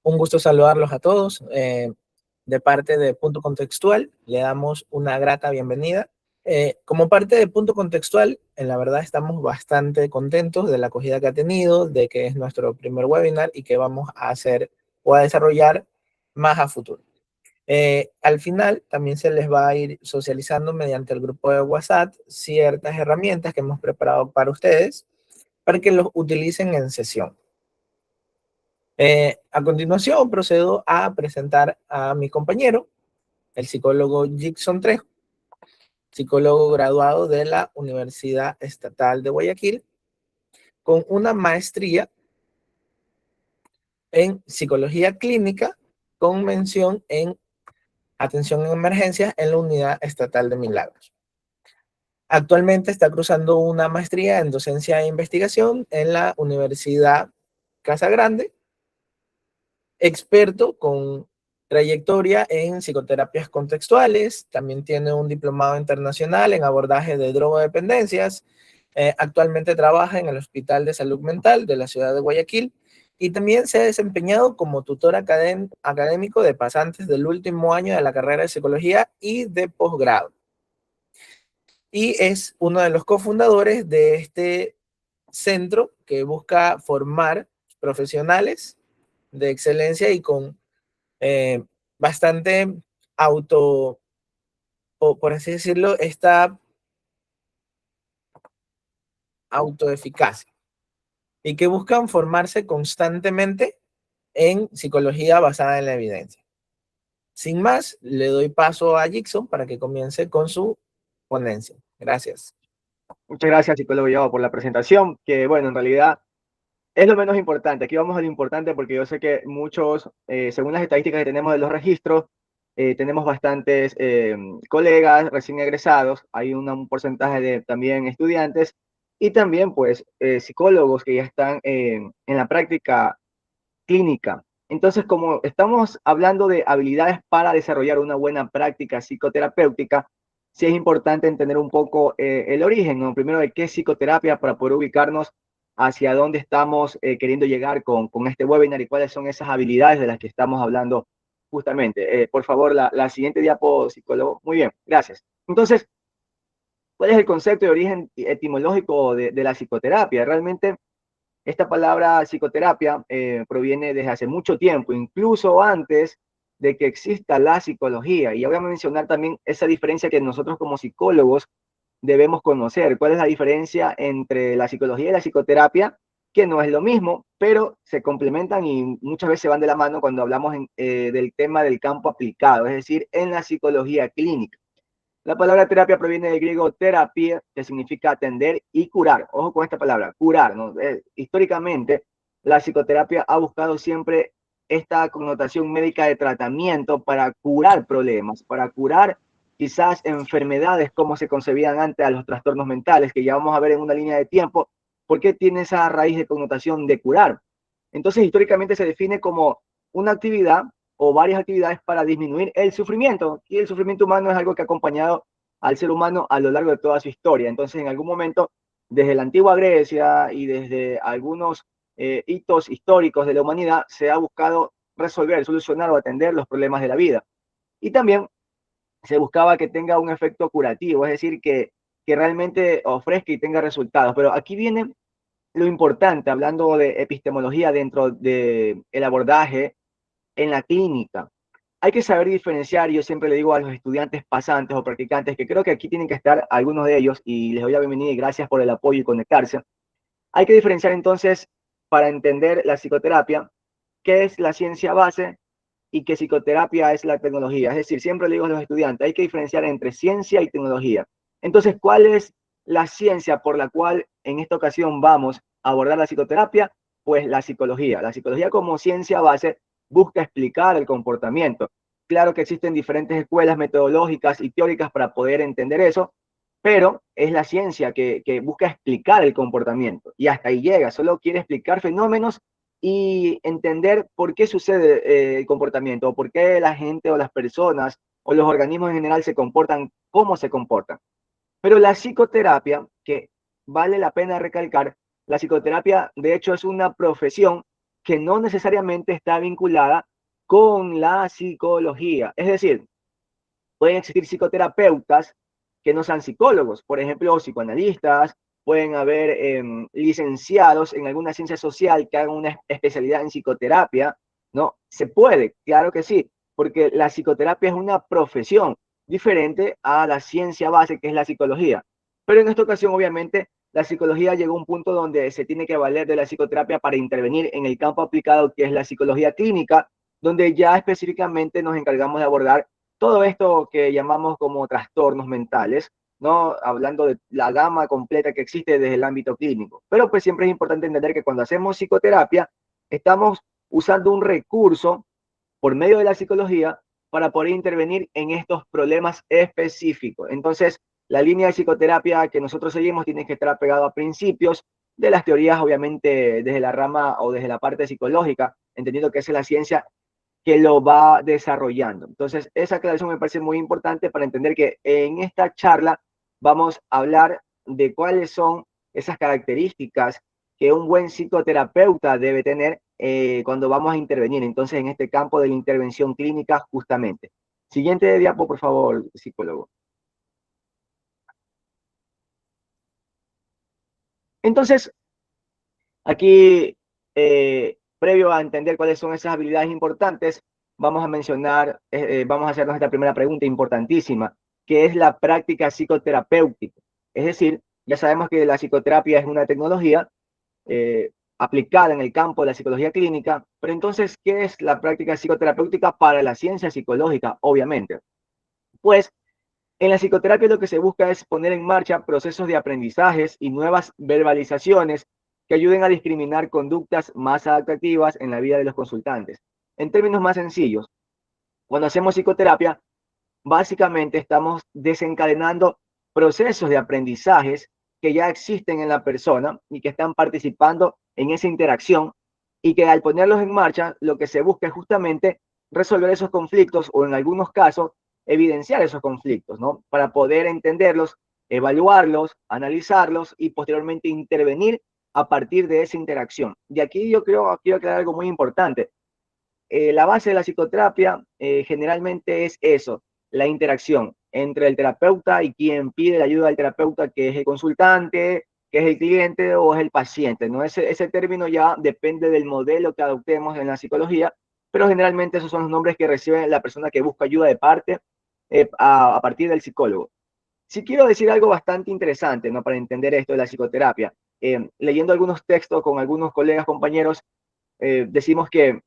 Un gusto saludarlos a todos. De parte de Punto Contextual, le damos una grata bienvenida. Como parte de Punto Contextual, en la verdad estamos bastante contentos de la acogida que ha tenido, de que es nuestro primer webinar y que vamos a hacer o a desarrollar más a futuro. Al final también se les va a ir socializando mediante el grupo de WhatsApp ciertas herramientas que hemos preparado para ustedes para que los utilicen en sesión. A continuación procedo a presentar a mi compañero, el psicólogo Jixon Trejo, psicólogo graduado de la Universidad Estatal de Guayaquil, con una maestría en psicología clínica con mención en atención en emergencias en la Unidad Estatal de Milagros. Actualmente está cursando una maestría en docencia e investigación en la Universidad Casa Grande, experto con trayectoria en psicoterapias contextuales, también tiene un diplomado internacional en abordaje de drogodependencias, actualmente trabaja en el Hospital de Salud Mental de la ciudad de Guayaquil y también se ha desempeñado como tutor académico de pasantes del último año de la carrera de psicología y de posgrado. Y es uno de los cofundadores de este centro que busca formar profesionales de excelencia y con bastante auto, o por así decirlo, esta autoeficacia y que buscan formarse constantemente en psicología basada en la evidencia. Sin más, le doy paso a Jixon para que comience con su ponencia. Gracias. Muchas gracias, psicólogo Yoba, por la presentación, que bueno, en realidad es lo menos importante. Aquí vamos a lo importante porque yo sé que muchos, según las estadísticas que tenemos de los registros, tenemos bastantes colegas recién egresados, hay un porcentaje de también estudiantes y también pues psicólogos que ya están en la práctica clínica. Entonces, como estamos hablando de habilidades para desarrollar una buena práctica psicoterapéutica, sí es importante entender un poco el origen, ¿no? Primero de qué es psicoterapia para poder ubicarnos hacia dónde estamos queriendo llegar con este webinar y cuáles son esas habilidades de las que estamos hablando justamente. Por favor, la siguiente diapo, psicólogo. Muy bien, gracias. Entonces, ¿cuál es el concepto de origen etimológico de la psicoterapia? Realmente esta palabra psicoterapia proviene desde hace mucho tiempo, incluso antes de que exista la psicología. Y voy a mencionar también esa diferencia que nosotros como psicólogos debemos conocer. ¿Cuál es la diferencia entre la psicología y la psicoterapia? Que no es lo mismo, pero se complementan y muchas veces van de la mano cuando hablamos del tema del campo aplicado, es decir, en la psicología clínica. La palabra terapia proviene del griego terapia, que significa atender y curar. Ojo con esta palabra, curar, ¿no? Históricamente, la psicoterapia ha buscado siempre esta connotación médica de tratamiento para curar problemas, para curar quizás enfermedades como se concebían antes a los trastornos mentales, que ya vamos a ver en una línea de tiempo, por qué tiene esa raíz de connotación de curar. Entonces, históricamente se define como una actividad o varias actividades para disminuir el sufrimiento. Y el sufrimiento humano es algo que ha acompañado al ser humano a lo largo de toda su historia. Entonces, en algún momento, desde la antigua Grecia y desde algunos hitos históricos de la humanidad, se ha buscado resolver, solucionar o atender los problemas de la vida. Y también se buscaba que tenga un efecto curativo, es decir, que realmente ofrezca y tenga resultados. Pero aquí viene lo importante, hablando de epistemología dentro del abordaje en la clínica. Hay que saber diferenciar, yo siempre le digo a los estudiantes pasantes o practicantes, que creo que aquí tienen que estar algunos de ellos, y les doy la bienvenida y gracias por el apoyo y conectarse. Hay que diferenciar entonces, para entender la psicoterapia, qué es la ciencia base y qué psicoterapia es la tecnología. Es decir, siempre le digo a los estudiantes, hay que diferenciar entre ciencia y tecnología. Entonces, ¿cuál es la ciencia por la cual en esta ocasión vamos a abordar la psicoterapia? Pues la psicología. La psicología como ciencia base busca explicar el comportamiento. Claro que existen diferentes escuelas metodológicas y teóricas para poder entender eso, pero es la ciencia que busca explicar el comportamiento y hasta ahí llega, solo quiere explicar fenómenos y entender por qué sucede el comportamiento, o por qué la gente o las personas o los organismos en general se comportan como se comportan. Pero la psicoterapia, que vale la pena recalcar, la psicoterapia de hecho es una profesión que no necesariamente está vinculada con la psicología. Es decir, pueden existir psicoterapeutas que no sean psicólogos, por ejemplo, psicoanalistas, pueden haber licenciados en alguna ciencia social que hagan una especialidad en psicoterapia, ¿no? Se puede, claro que sí, porque la psicoterapia es una profesión diferente a la ciencia base que es la psicología. Pero en esta ocasión, obviamente, la psicología llegó a un punto donde se tiene que valer de la psicoterapia para intervenir en el campo aplicado que es la psicología clínica, donde ya específicamente nos encargamos de abordar todo esto que llamamos como trastornos mentales, ¿no? Hablando de la gama completa que existe desde el ámbito clínico. Pero pues siempre es importante entender que cuando hacemos psicoterapia, estamos usando un recurso por medio de la psicología para poder intervenir en estos problemas específicos. Entonces, la línea de psicoterapia que nosotros seguimos tiene que estar pegado a principios de las teorías, obviamente, desde la rama o desde la parte psicológica, entendiendo que esa es la ciencia que lo va desarrollando. Entonces, esa aclaración me parece muy importante para entender que en esta charla vamos a hablar de cuáles son esas características que un buen psicoterapeuta debe tener cuando vamos a intervenir. Entonces, en este campo de la intervención clínica, justamente. Siguiente diapo, por favor, psicólogo. Entonces, aquí, previo a entender cuáles son esas habilidades importantes, vamos a mencionar, vamos a hacernos esta primera pregunta importantísima, que es la práctica psicoterapéutica. Es decir, ya sabemos que la psicoterapia es una tecnología aplicada en el campo de la psicología clínica, pero entonces, ¿qué es la práctica psicoterapéutica para la ciencia psicológica? Obviamente. Pues en la psicoterapia lo que se busca es poner en marcha procesos de aprendizajes y nuevas verbalizaciones que ayuden a discriminar conductas más adaptativas en la vida de los consultantes. En términos más sencillos, cuando hacemos psicoterapia, básicamente estamos desencadenando procesos de aprendizajes que ya existen en la persona y que están participando en esa interacción y que al ponerlos en marcha, lo que se busca es justamente resolver esos conflictos o en algunos casos evidenciar esos conflictos, ¿no? Para poder entenderlos, evaluarlos, analizarlos y posteriormente intervenir a partir de esa interacción. Y aquí yo creo, quiero aclarar algo muy importante. La base de la psicoterapia generalmente es eso, la interacción entre el terapeuta y quien pide la ayuda al terapeuta, que es el consultante, que es el cliente o es el paciente, ¿no? Ese término ya depende del modelo que adoptemos en la psicología, pero generalmente esos son los nombres que recibe la persona que busca ayuda de parte a partir del psicólogo. Sí quiero decir algo bastante interesante, ¿no? Para entender esto de la psicoterapia. Leyendo algunos textos con algunos colegas, compañeros, decimos que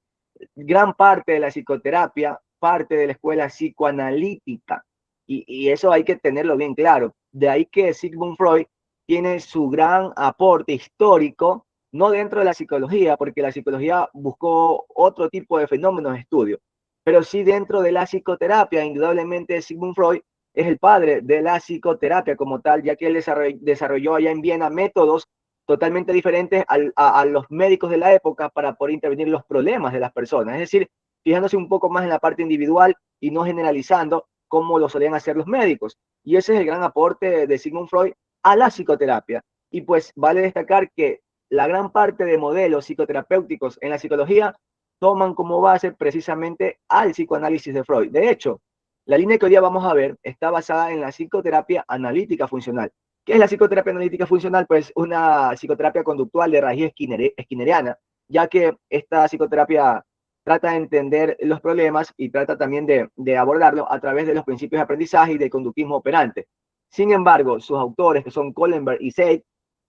gran parte de la psicoterapia parte de la escuela psicoanalítica. Y eso hay que tenerlo bien claro. De ahí que Sigmund Freud tiene su gran aporte histórico, no dentro de la psicología, porque la psicología buscó otro tipo de fenómenos de estudio, pero sí dentro de la psicoterapia. Indudablemente Sigmund Freud es el padre de la psicoterapia como tal, ya que él desarrolló allá en Viena métodos totalmente diferentes a los médicos de la época para poder intervenir los problemas de las personas. Es decir, fijándose un poco más en la parte individual y no generalizando como lo solían hacer los médicos. Y ese es el gran aporte de Sigmund Freud a la psicoterapia. Y pues vale destacar que la gran parte de modelos psicoterapéuticos en la psicología toman como base precisamente al psicoanálisis de Freud. De hecho, la línea que hoy día vamos a ver está basada en la psicoterapia analítica funcional. ¿Qué es la psicoterapia analítica funcional? Pues una psicoterapia conductual de raíz skinneriana, ya que esta psicoterapia trata de entender los problemas y trata también de abordarlo a través de los principios de aprendizaje y del conductismo operante. Sin embargo, sus autores, que son Kohlenberg y Seid,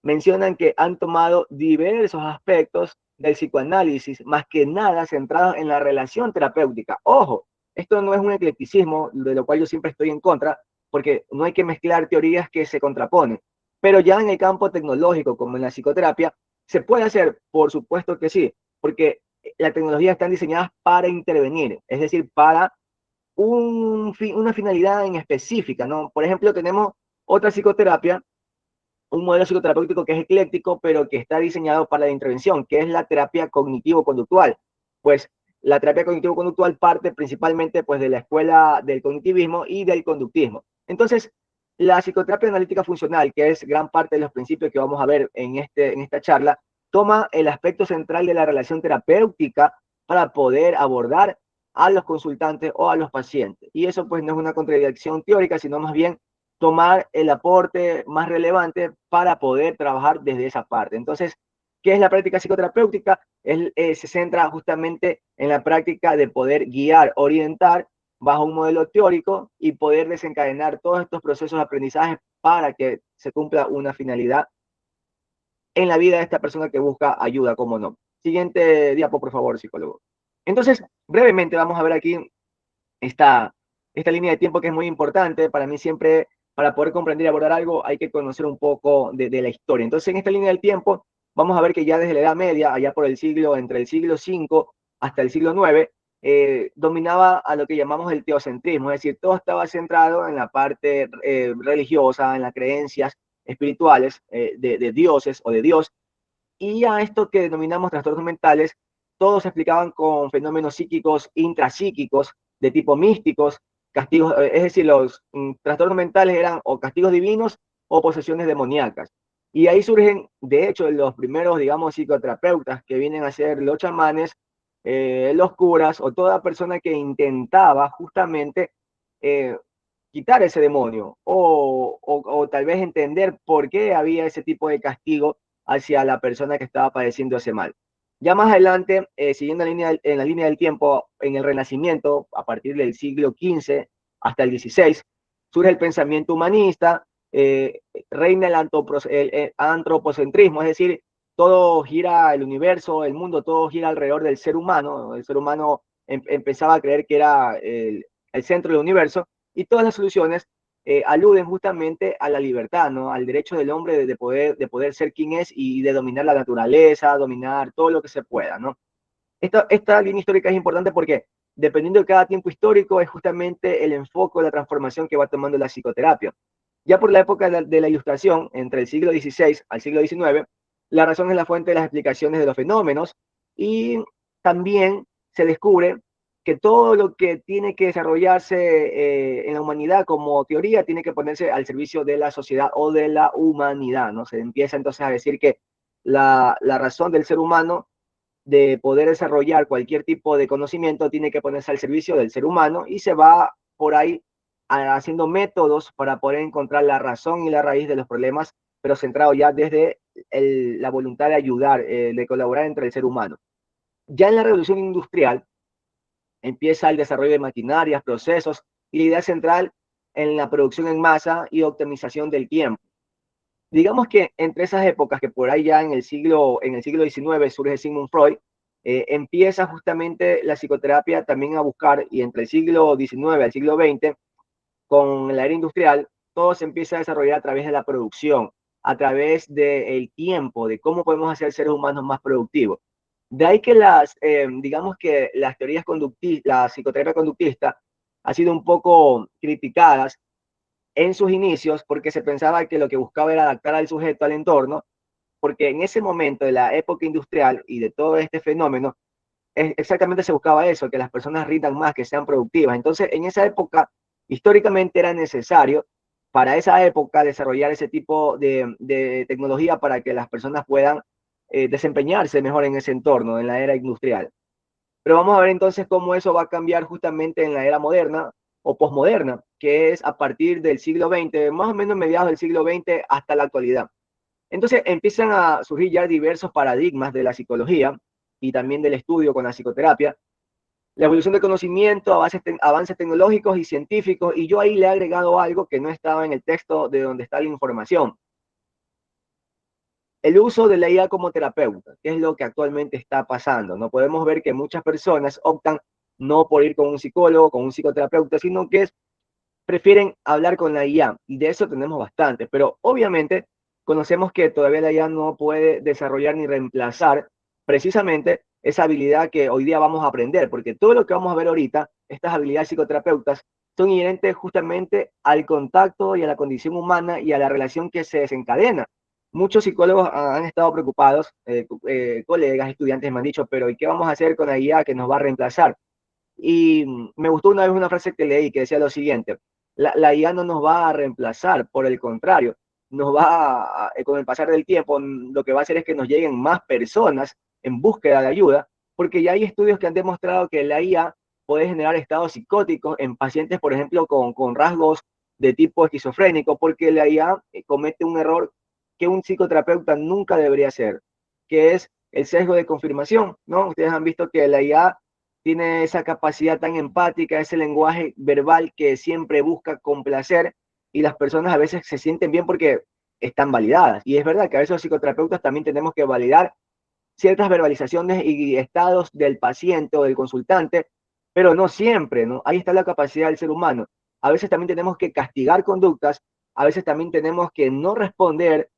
mencionan que han tomado diversos aspectos del psicoanálisis, más que nada centrados en la relación terapéutica. Ojo, esto no es un eclecticismo, de lo cual yo siempre estoy en contra, porque no hay que mezclar teorías que se contraponen. Pero ya en el campo tecnológico, como en la psicoterapia, se puede hacer, por supuesto que sí, porque las tecnologías están diseñadas para intervenir, es decir, para una finalidad en específica, ¿no? Por ejemplo, tenemos otra psicoterapia, un modelo psicoterapéutico que es ecléctico, pero que está diseñado para la intervención, que es la terapia cognitivo-conductual. Pues la terapia cognitivo-conductual parte principalmente pues, de la escuela del cognitivismo y del conductismo. Entonces, la psicoterapia analítica funcional, que es gran parte de los principios que vamos a ver en esta charla, toma el aspecto central de la relación terapéutica para poder abordar a los consultantes o a los pacientes. Y eso pues no es una contradicción teórica, sino más bien tomar el aporte más relevante para poder trabajar desde esa parte. Entonces, ¿qué es la práctica psicoterapéutica? Se centra justamente en la práctica de poder guiar, orientar bajo un modelo teórico y poder desencadenar todos estos procesos de aprendizaje para que se cumpla una finalidad en la vida de esta persona que busca ayuda, como no. Siguiente diapo, por favor, psicólogo. Entonces, brevemente vamos a ver aquí esta línea de tiempo que es muy importante. Para mí siempre, para poder comprender y abordar algo, hay que conocer un poco de la historia. Entonces, en esta línea del tiempo, vamos a ver que ya desde la Edad Media, allá por entre el siglo V hasta el siglo IX, dominaba a lo que llamamos el teocentrismo, es decir, todo estaba centrado en la parte religiosa, en las creencias espirituales de dioses o de Dios, y a esto que denominamos trastornos mentales, todos se explicaban con fenómenos psíquicos intrapsíquicos de tipo místicos, castigos, es decir, los trastornos mentales eran o castigos divinos o posesiones demoníacas. Y ahí surgen, de hecho, los primeros, digamos, psicoterapeutas que vienen a ser los chamanes, los curas o toda persona que intentaba justamente eh, quitar ese demonio o tal vez entender por qué había ese tipo de castigo hacia la persona que estaba padeciendo ese mal. Ya más adelante, siguiendo en la línea del tiempo, en el Renacimiento, a partir del siglo XV hasta el XVI, surge el pensamiento humanista, reina el antropocentrismo, es decir, todo gira, el universo, el mundo, todo gira alrededor del ser humano. El ser humano empezaba a creer que era el centro del universo, y todas las soluciones aluden justamente a la libertad, ¿no? Al derecho del hombre de poder ser quien es y de dominar la naturaleza, dominar todo lo que se pueda, ¿no? Esta línea histórica es importante porque dependiendo de cada tiempo histórico es justamente el enfoque o la transformación que va tomando la psicoterapia. Ya por la época de la Ilustración, entre el siglo XVI al siglo XIX, la razón es la fuente de las explicaciones de los fenómenos, y también se descubre que todo lo que tiene que desarrollarse en la humanidad como teoría tiene que ponerse al servicio de la sociedad o de la humanidad, ¿no? Se empieza entonces a decir que la razón del ser humano de poder desarrollar cualquier tipo de conocimiento tiene que ponerse al servicio del ser humano, y se va por ahí haciendo métodos para poder encontrar la razón y la raíz de los problemas, pero centrado ya desde la voluntad de ayudar, de colaborar entre el ser humano. Ya en la revolución industrial empieza el desarrollo de maquinarias, procesos, y la idea central en la producción en masa y optimización del tiempo. Digamos que entre esas épocas, que por ahí ya en el siglo XIX surge Sigmund Freud, empieza justamente la psicoterapia también a buscar, y entre el siglo XIX al siglo XX, con la era industrial, todo se empieza a desarrollar a través de la producción, a través del tiempo, de cómo podemos hacer seres humanos más productivos. De ahí que digamos que las teorías conductistas, la psicoterapia conductista, ha sido un poco criticadas en sus inicios porque se pensaba que lo que buscaba era adaptar al sujeto al entorno, porque en ese momento de la época industrial y de todo este fenómeno, exactamente se buscaba eso, que las personas rindan más, que sean productivas. Entonces, en esa época, históricamente era necesario para esa época desarrollar ese tipo de tecnología para que las personas puedan desempeñarse mejor en ese entorno, en la era industrial. Pero vamos a ver entonces cómo eso va a cambiar justamente en la era moderna o posmoderna, que es a partir del siglo XX, más o menos mediados del siglo XX hasta la actualidad. Entonces empiezan a surgir ya diversos paradigmas de la psicología y también del estudio con la psicoterapia, la evolución del conocimiento, avances tecnológicos y científicos, y yo ahí le he agregado algo que no estaba en el texto de donde está la información: el uso de la IA como terapeuta, que es lo que actualmente está pasando. No podemos ver que muchas personas optan no por ir con un psicólogo, con un psicoterapeuta, sino que prefieren hablar con la IA, y de eso tenemos bastante, pero obviamente conocemos que todavía la IA no puede desarrollar ni reemplazar precisamente esa habilidad que hoy día vamos a aprender, porque todo lo que vamos a ver ahorita, estas habilidades psicoterapeutas, son inherentes justamente al contacto y a la condición humana y a la relación que se desencadena. Muchos psicólogos han estado preocupados, colegas, estudiantes me han dicho, pero ¿y qué vamos a hacer con la IA que nos va a reemplazar? Y me gustó una vez una frase que leí que decía lo siguiente: la IA no nos va a reemplazar, por el contrario, con el pasar del tiempo, lo que va a hacer es que nos lleguen más personas en búsqueda de ayuda, porque ya hay estudios que han demostrado que la IA puede generar estados psicóticos en pacientes, por ejemplo, con rasgos de tipo esquizofrénico, porque la IA comete un error que un psicoterapeuta nunca debería hacer, que es el sesgo de confirmación, ¿no? Ustedes han visto que la IA tiene esa capacidad tan empática, ese lenguaje verbal que siempre busca complacer, y las personas a veces se sienten bien porque están validadas. Y es verdad que a veces los psicoterapeutas también tenemos que validar ciertas verbalizaciones y estados del paciente o del consultante, pero no siempre, ¿no? Ahí está la capacidad del ser humano. A veces también tenemos que castigar conductas, a veces también tenemos que no responder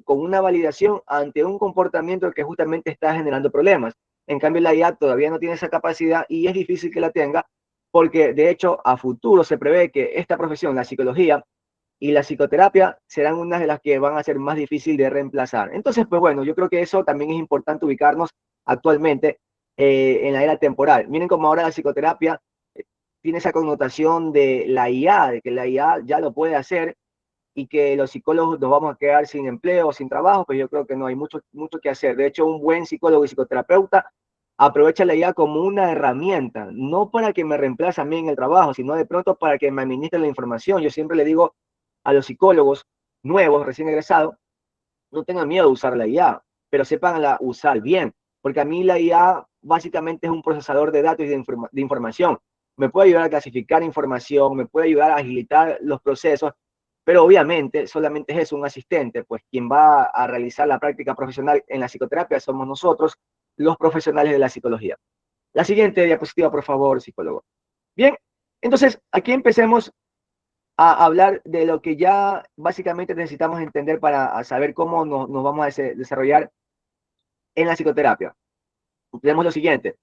con una validación ante un comportamiento que justamente está generando problemas. En cambio, la IA todavía no tiene esa capacidad y es difícil que la tenga, porque de hecho a futuro se prevé que esta profesión, la psicología, y la psicoterapia serán unas de las que van a ser más difíciles de reemplazar. Entonces, pues bueno, yo creo que eso también es importante ubicarnos actualmente en la era temporal. Miren cómo ahora la psicoterapia tiene esa connotación de la IA, de que la IA ya lo puede hacer y que los psicólogos nos vamos a quedar sin empleo, sin trabajo, pues yo creo que no hay mucho que hacer. De hecho, un buen psicólogo y psicoterapeuta aprovecha la IA como una herramienta, no para que me reemplace a mí en el trabajo, sino de pronto para que me administre la información. Yo siempre le digo a los psicólogos nuevos, recién egresados, no tengan miedo de usar la IA, pero sepan usar bien, porque a mí la IA básicamente es un procesador de datos y de información. Me puede ayudar a clasificar información, me puede ayudar a agilitar los procesos, pero obviamente solamente es eso, un asistente, pues quien va a realizar la práctica profesional en la psicoterapia somos nosotros, los profesionales de la psicología. La siguiente diapositiva, por favor, psicólogo. Bien, entonces aquí empecemos a hablar de lo que ya básicamente necesitamos entender para saber cómo nos vamos a desarrollar en la psicoterapia. Tenemos lo siguiente,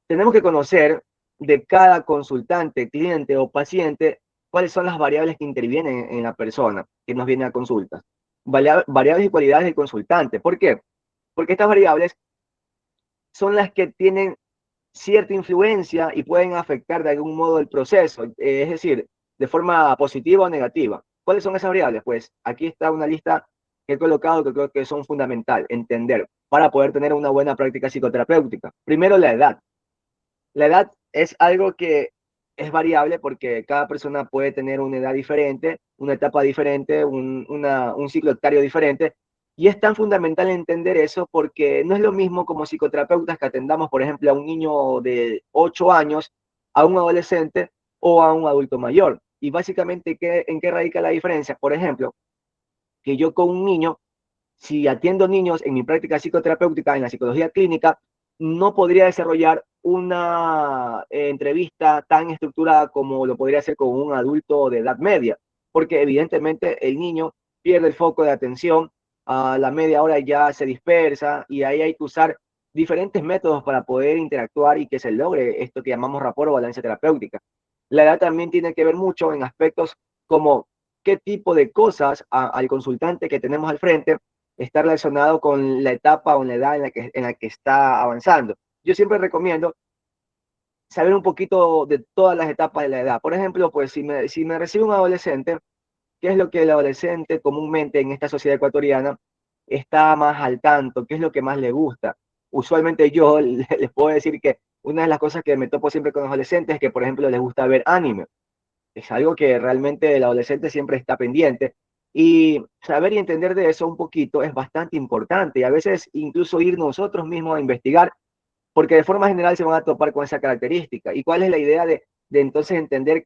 tenemos que conocer de cada consultante, cliente o paciente cuáles son las variables que intervienen en la persona que nos viene a consulta. Variables y cualidades del consultante. ¿Por qué? Porque estas variables son las que tienen cierta influencia y pueden afectar de algún modo el proceso, es decir, de forma positiva o negativa. ¿Cuáles son esas variables? Pues aquí está una lista que he colocado que creo que son fundamental entender para poder tener una buena práctica psicoterapéutica. Primero, la edad. La edad es algo que es variable porque cada persona puede tener una edad diferente, una etapa diferente, un ciclo etario diferente. Y es tan fundamental entender eso porque no es lo mismo como psicoterapeutas que atendamos, por ejemplo, a un niño de 8 años, a un adolescente o a un adulto mayor. Y básicamente, ¿en qué radica la diferencia? Por ejemplo, que yo con un niño, si atiendo niños en mi práctica psicoterapéutica, en la psicología clínica, no podría desarrollar una entrevista tan estructurada como lo podría hacer con un adulto de edad media, porque evidentemente el niño pierde el foco de atención, a la media hora ya se dispersa y ahí hay que usar diferentes métodos para poder interactuar y que se logre esto que llamamos rapport o balance terapéutica. La edad también tiene que ver mucho en aspectos como qué tipo de cosas al consultante que tenemos al frente está relacionado con la etapa o la edad en la que está avanzando. Yo siempre recomiendo saber un poquito de todas las etapas de la edad. Por ejemplo, pues si me recibe un adolescente, ¿qué es lo que el adolescente comúnmente en esta sociedad ecuatoriana está más al tanto? ¿Qué es lo que más le gusta? Usualmente yo les puedo decir que una de las cosas que me topo siempre con los adolescentes es que, por ejemplo, les gusta ver anime. Es algo que realmente el adolescente siempre está pendiente. Y saber y entender de eso un poquito es bastante importante. Y a veces incluso ir nosotros mismos a investigar, porque de forma general se van a topar con esa característica. ¿Y cuál es la idea de entonces entender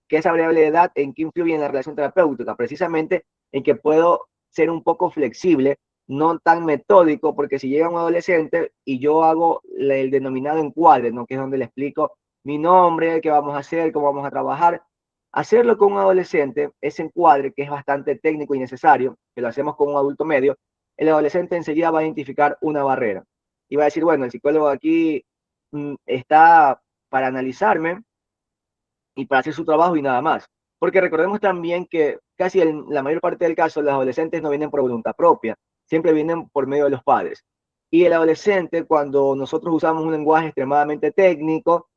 que esa variable de edad en qué influye en la relación terapéutica? Precisamente en que puedo ser un poco flexible, no tan metódico, porque si llega un adolescente y yo hago el denominado encuadre, ¿no? Que es donde le explico mi nombre, qué vamos a hacer, cómo vamos a trabajar. Hacerlo con un adolescente, ese encuadre que es bastante técnico y necesario, que lo hacemos con un adulto medio, el adolescente enseguida va a identificar una barrera y va a decir, bueno, el psicólogo aquí está para analizarme y para hacer su trabajo y nada más. Porque recordemos también que casi en la mayor parte del caso los adolescentes no vienen por voluntad propia, siempre vienen por medio de los padres. Y el adolescente, cuando nosotros usamos un lenguaje extremadamente técnico,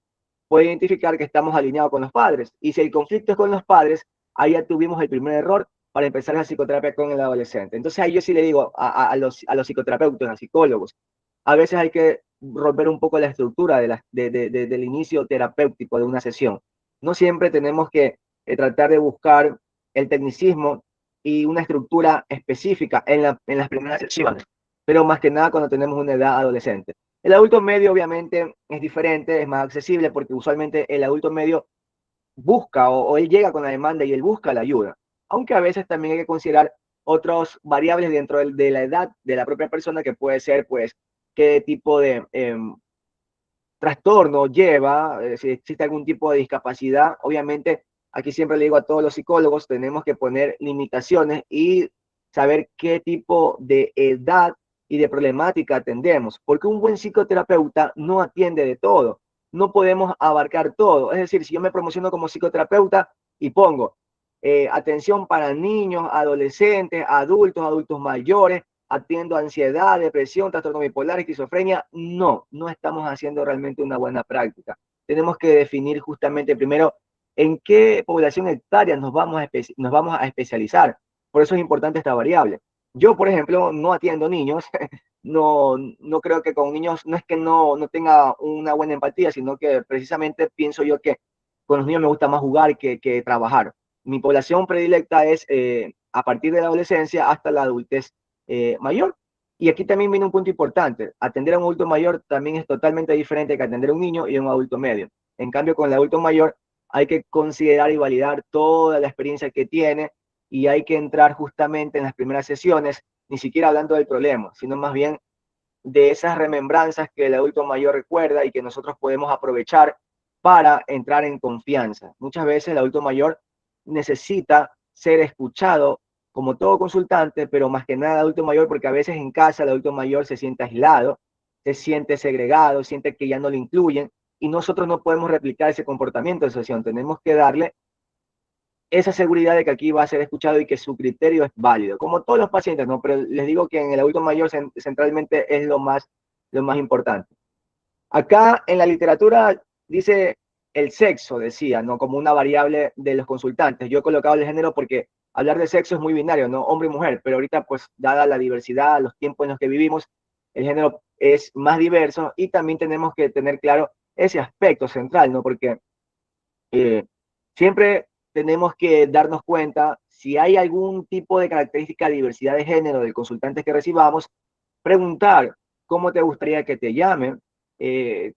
puede identificar que estamos alineados con los padres. Y si el conflicto es con los padres, ahí ya tuvimos el primer error, para empezar la psicoterapia con el adolescente. Entonces ahí yo sí le digo a los psicoterapeutas, a psicólogos, a veces hay que romper un poco la estructura del inicio terapéutico de una sesión. No siempre tenemos que tratar de buscar el tecnicismo y una estructura específica en las primeras sesiones, pero más que nada cuando tenemos una edad adolescente. El adulto medio obviamente es diferente, es más accesible porque usualmente el adulto medio busca o él llega con la demanda y él busca la ayuda, aunque a veces también hay que considerar otras variables dentro de la edad de la propia persona que puede ser pues qué tipo de trastorno lleva, si existe algún tipo de discapacidad. Obviamente, aquí siempre le digo a todos los psicólogos, tenemos que poner limitaciones y saber qué tipo de edad y de problemática atendemos, porque un buen psicoterapeuta no atiende de todo, no podemos abarcar todo. Es decir, si yo me promociono como psicoterapeuta y pongo atención para niños, adolescentes, adultos, adultos mayores, atiendo ansiedad, depresión, trastorno bipolar, esquizofrenia. No, no estamos haciendo realmente una buena práctica. Tenemos que definir justamente primero en qué población etaria nos vamos a especializar. Por eso es importante esta variable. Yo, por ejemplo, no atiendo niños, no creo que con niños, no es que no tenga una buena empatía, sino que precisamente pienso yo que con los niños me gusta más jugar que trabajar. Mi población predilecta es a partir de la adolescencia hasta la adultez mayor. Y aquí también viene un punto importante. Atender a un adulto mayor también es totalmente diferente que atender a un niño y a un adulto medio. En cambio, con el adulto mayor hay que considerar y validar toda la experiencia que tiene y hay que entrar justamente en las primeras sesiones, ni siquiera hablando del problema, sino más bien de esas remembranzas que el adulto mayor recuerda y que nosotros podemos aprovechar para entrar en confianza. Muchas veces el adulto mayor necesita ser escuchado como todo consultante, pero más que nada el adulto mayor, porque a veces en casa el adulto mayor se siente aislado, se siente segregado, siente que ya no lo incluyen y nosotros no podemos replicar ese comportamiento de sesión. Tenemos que darle esa seguridad de que aquí va a ser escuchado y que su criterio es válido, como todos los pacientes, ¿no? Pero les digo que en el adulto mayor centralmente es lo más importante. Acá en la literatura dice el sexo, decía, ¿no? Como una variable de los consultantes. Yo he colocado el género porque hablar de sexo es muy binario, ¿no? Hombre y mujer, pero ahorita, pues, dada la diversidad, los tiempos en los que vivimos, el género es más diverso y también tenemos que tener claro ese aspecto central, ¿no? Porque siempre tenemos que darnos cuenta si hay algún tipo de característica de diversidad de género del consultante que recibamos, preguntar cómo te gustaría que te llamen,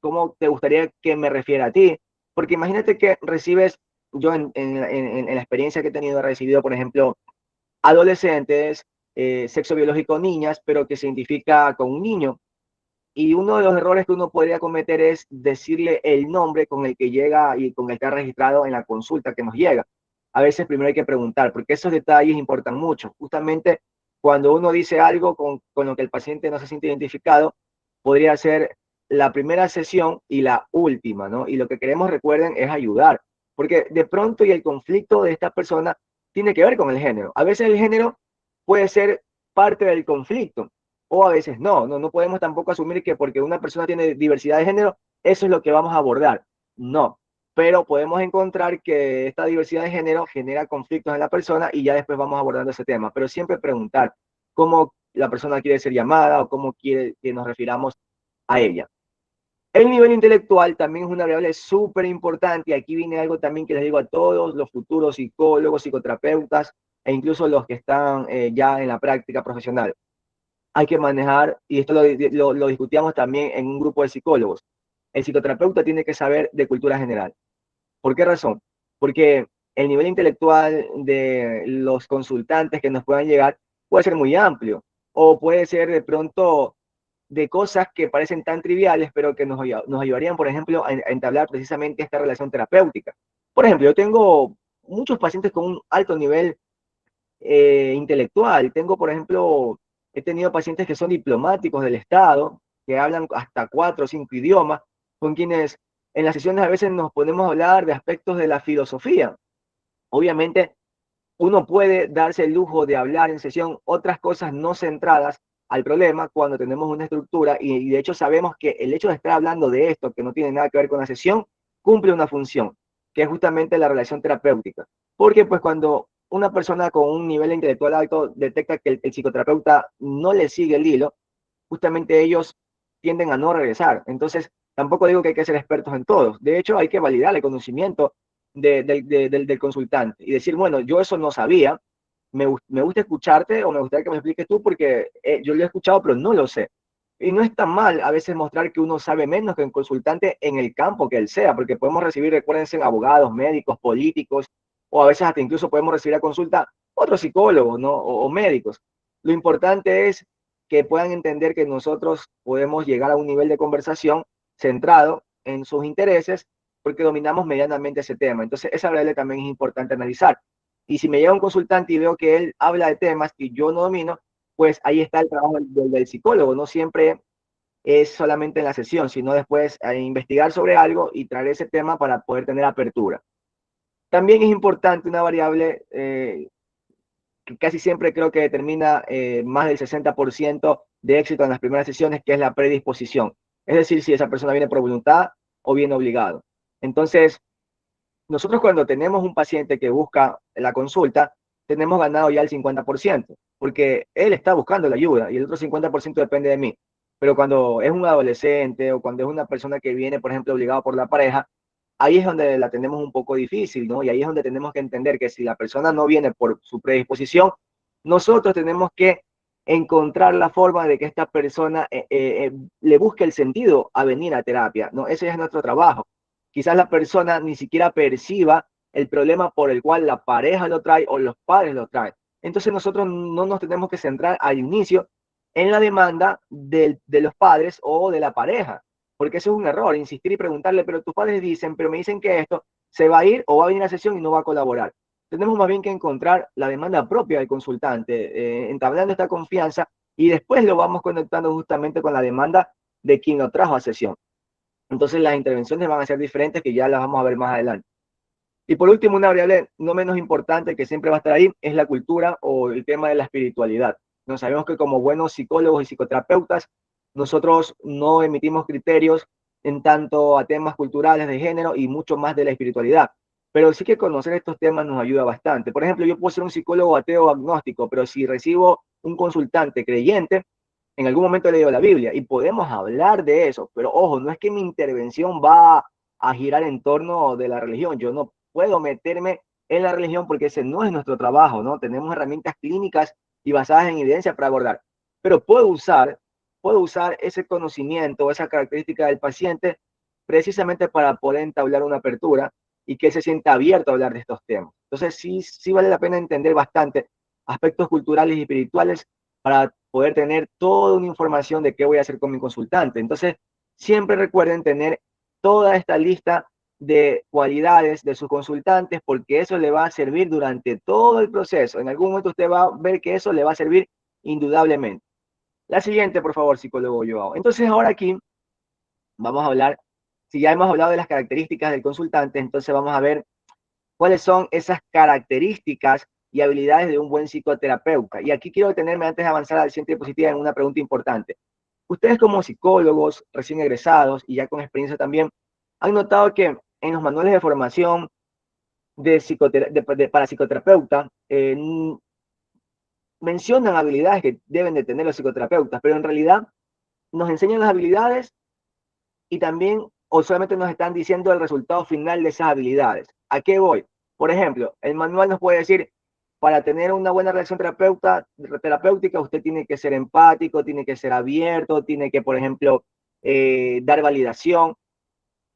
cómo te gustaría que me refiera a ti, porque imagínate que recibes, yo en la experiencia que he tenido, he recibido, por ejemplo, adolescentes, sexo biológico niñas, pero que se identifica con un niño. Y uno de los errores que uno podría cometer es decirle el nombre con el que llega y con el que ha registrado en la consulta que nos llega. A veces primero hay que preguntar, porque esos detalles importan mucho. Justamente cuando uno dice algo con lo que el paciente no se siente identificado, podría ser la primera sesión y la última, ¿no? Y lo que queremos, recuerden, es ayudar, porque de pronto y el conflicto de esta persona tiene que ver con el género. A veces el género puede ser parte del conflicto, o a veces no podemos tampoco asumir que porque una persona tiene diversidad de género, eso es lo que vamos a abordar. No, pero podemos encontrar que esta diversidad de género genera conflictos en la persona y ya después vamos abordando ese tema, pero siempre preguntar cómo la persona quiere ser llamada o cómo quiere que nos refiramos a ella. El nivel intelectual también es una variable súper importante y aquí viene algo también que les digo a todos los futuros psicólogos, psicoterapeutas e incluso los que están ya en la práctica profesional. Hay que manejar, y esto lo discutíamos también en un grupo de psicólogos, el psicoterapeuta tiene que saber de cultura general. ¿Por qué razón? Porque el nivel intelectual de los consultantes que nos puedan llegar puede ser muy amplio o puede ser de pronto de cosas que parecen tan triviales, pero que nos ayudarían, por ejemplo, a entablar precisamente esta relación terapéutica. Por ejemplo, yo tengo muchos pacientes con un alto nivel intelectual. Tengo, por ejemplo, he tenido pacientes que son diplomáticos del Estado, que hablan hasta 4 o 5 idiomas, con quienes en las sesiones a veces nos ponemos a hablar de aspectos de la filosofía. Obviamente, uno puede darse el lujo de hablar en sesión otras cosas no centradas al problema cuando tenemos una estructura y de hecho sabemos que el hecho de estar hablando de esto que no tiene nada que ver con la sesión cumple una función, que es justamente la relación terapéutica. Porque pues cuando una persona con un nivel intelectual alto detecta que el psicoterapeuta no le sigue el hilo, justamente ellos tienden a no regresar. Entonces, tampoco digo que hay que ser expertos en todos. De hecho, hay que validar el conocimiento del consultante y decir, bueno, yo eso no sabía, me gusta escucharte o me gustaría que me expliques tú porque yo lo he escuchado, pero no lo sé. Y no es tan mal a veces mostrar que uno sabe menos que un consultante en el campo que él sea, porque podemos recibir, recuérdense, abogados, médicos, políticos, o a veces hasta incluso podemos recibir a consulta otros psicólogos, ¿no? O médicos. Lo importante es que puedan entender que nosotros podemos llegar a un nivel de conversación centrado en sus intereses porque dominamos medianamente ese tema. Entonces, esa variable también es importante analizar. Y si me llega un consultante y veo que él habla de temas que yo no domino, pues ahí está el trabajo del psicólogo. No siempre es solamente en la sesión, sino después investigar sobre algo y traer ese tema para poder tener apertura. También es importante una variable que casi siempre creo que determina más del 60% de éxito en las primeras sesiones, que es la predisposición. Es decir, si esa persona viene por voluntad o viene obligado. Entonces, nosotros cuando tenemos un paciente que busca la consulta, tenemos ganado ya el 50%, porque él está buscando la ayuda y el otro 50% depende de mí. Pero cuando es un adolescente o cuando es una persona que viene, por ejemplo, obligado por la pareja, ahí es donde la tenemos un poco difícil, ¿no? Y ahí es donde tenemos que entender que si la persona no viene por su predisposición, nosotros tenemos que encontrar la forma de que esta persona le busque el sentido a venir a terapia, ¿no? Ese es nuestro trabajo. Quizás la persona ni siquiera perciba el problema por el cual la pareja lo trae o los padres lo traen. Entonces nosotros no nos tenemos que centrar al inicio en la demanda de los padres o de la pareja, porque eso es un error, insistir y preguntarle, pero tus padres dicen, pero me dicen que esto se va a ir o va a venir a sesión y no va a colaborar. Tenemos más bien que encontrar la demanda propia del consultante, entablando esta confianza y después lo vamos conectando justamente con la demanda de quien lo trajo a sesión. Entonces las intervenciones van a ser diferentes, que ya las vamos a ver más adelante. Y por último, una variable no menos importante que siempre va a estar ahí es la cultura o el tema de la espiritualidad. Nos sabemos que como buenos psicólogos y psicoterapeutas, nosotros no emitimos criterios en tanto a temas culturales de género y mucho más de la espiritualidad. Pero sí que conocer estos temas nos ayuda bastante. Por ejemplo, yo puedo ser un psicólogo ateo o agnóstico, pero si recibo un consultante creyente, en algún momento he leído la Biblia y podemos hablar de eso. Pero ojo, no es que mi intervención va a girar en torno de la religión. Yo no puedo meterme en la religión porque ese no es nuestro trabajo, ¿no? Tenemos herramientas clínicas y basadas en evidencia para abordar. Pero puedo usar ese conocimiento, esa característica del paciente precisamente para poder entablar una apertura y que él se sienta abierto a hablar de estos temas. Entonces, sí vale la pena entender bastante aspectos culturales y espirituales para poder tener toda una información de qué voy a hacer con mi consultante. Entonces, siempre recuerden tener toda esta lista de cualidades de sus consultantes, porque eso le va a servir durante todo el proceso. En algún momento usted va a ver que eso le va a servir indudablemente. La siguiente, por favor, psicólogo Joao. Entonces, ahora aquí vamos a hablar, si ya hemos hablado de las características del consultante, entonces vamos a ver cuáles son esas características y habilidades de un buen psicoterapeuta. Y aquí quiero detenerme antes de avanzar a la siguiente diapositiva en una pregunta importante. Ustedes como psicólogos recién egresados y ya con experiencia también, han notado que en los manuales de formación para psicoterapeuta mencionan habilidades que deben de tener los psicoterapeutas, pero en realidad nos enseñan las habilidades y también o solamente nos están diciendo el resultado final de esas habilidades. ¿A qué voy? Por ejemplo, el manual nos puede decir, para tener una buena relación terapéutica, usted tiene que ser empático, tiene que ser abierto, tiene que, por ejemplo, dar validación.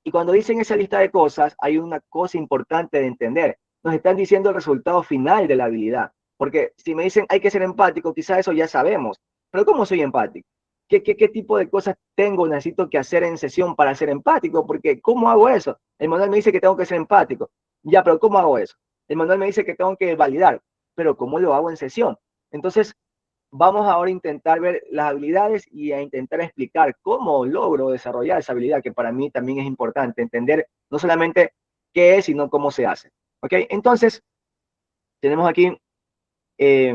Y cuando dicen esa lista de cosas, hay una cosa importante de entender. Nos están diciendo el resultado final de la habilidad. Porque si me dicen hay que ser empático, quizás eso ya sabemos. Pero ¿cómo soy empático? ¿Qué tipo de cosas tengo, necesito que hacer en sesión para ser empático? Porque ¿cómo hago eso? El manual me dice que tengo que ser empático. Ya, pero ¿cómo hago eso? El manual me dice que tengo que validar. Pero ¿cómo lo hago en sesión? Entonces, vamos ahora a intentar ver las habilidades y a intentar explicar cómo logro desarrollar esa habilidad, que para mí también es importante entender no solamente qué es, sino cómo se hace. ¿Ok? Entonces, tenemos aquí eh,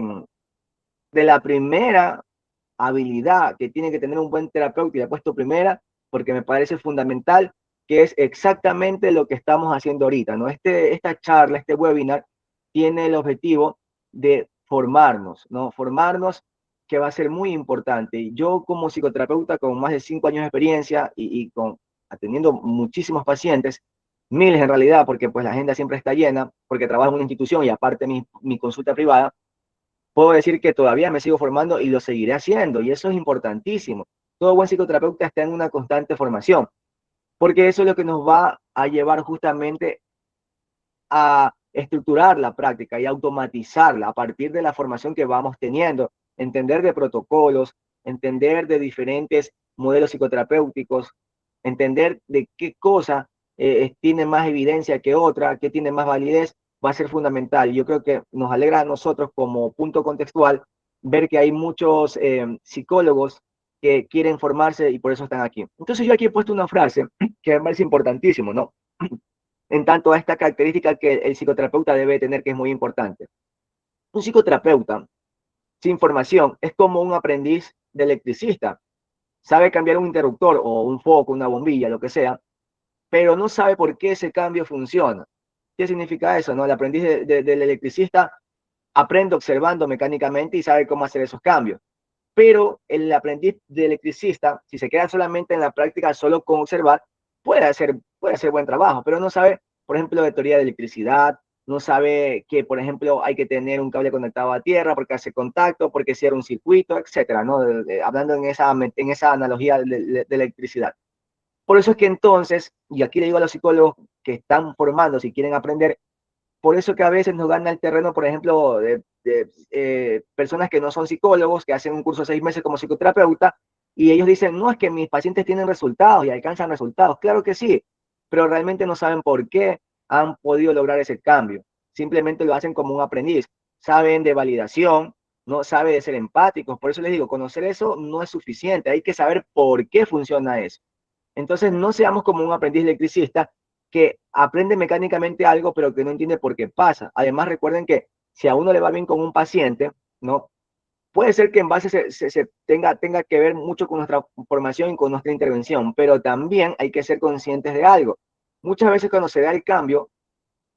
de la primera habilidad que tiene que tener un buen terapeuta, y la he puesto primera porque me parece fundamental, que es exactamente lo que estamos haciendo ahorita, ¿no? Esta charla, este webinar, tiene el objetivo de formarnos, ¿no? Formarnos, que va a ser muy importante. Yo como psicoterapeuta con más de 5 años de experiencia y con atendiendo muchísimos pacientes, miles en realidad, porque pues la agenda siempre está llena, porque trabajo en una institución y aparte mi consulta privada, puedo decir que todavía me sigo formando y lo seguiré haciendo, y eso es importantísimo. Todo buen psicoterapeuta está en una constante formación, porque eso es lo que nos va a llevar justamente a estructurar la práctica y automatizarla a partir de la formación que vamos teniendo, entender de protocolos, entender de diferentes modelos psicoterapéuticos, entender de qué cosa tiene más evidencia que otra, qué tiene más validez, va a ser fundamental. Yo creo que nos alegra a nosotros como punto contextual ver que hay muchos psicólogos que quieren formarse y por eso están aquí. Entonces yo aquí he puesto una frase que me parece importantísimo, ¿no? En tanto a esta característica que el psicoterapeuta debe tener, que es muy importante. Un psicoterapeuta sin formación es como un aprendiz de electricista. Sabe cambiar un interruptor o un foco, una bombilla, lo que sea, pero no sabe por qué ese cambio funciona. ¿Qué significa eso? ¿No? El aprendiz del electricista aprende observando mecánicamente y sabe cómo hacer esos cambios. Pero el aprendiz de electricista, si se queda solamente en la práctica, solo con observar, puede hacer buen trabajo, pero no sabe, por ejemplo, de teoría de electricidad, no sabe que, por ejemplo, hay que tener un cable conectado a tierra porque hace contacto, porque cierra un circuito, etcétera, ¿no? Hablando en esa analogía de electricidad. Por eso es que entonces, y aquí le digo a los psicólogos que están formando, si quieren aprender, por eso que a veces nos gana el terreno, por ejemplo, de personas que no son psicólogos, que hacen un curso de 6 meses como psicoterapeuta, y ellos dicen, no, es que mis pacientes tienen resultados y alcanzan resultados. Claro que sí, pero realmente no saben por qué han podido lograr ese cambio. Simplemente lo hacen como un aprendiz. Saben de validación, no sabe de ser empáticos. Por eso les digo, conocer eso no es suficiente. Hay que saber por qué funciona eso. Entonces, no seamos como un aprendiz electricista que aprende mecánicamente algo, pero que no entiende por qué pasa. Además, recuerden que si a uno le va bien con un paciente, ¿no? Puede ser que en base tenga que ver mucho con nuestra formación y con nuestra intervención, pero también hay que ser conscientes de algo. Muchas veces cuando se da el cambio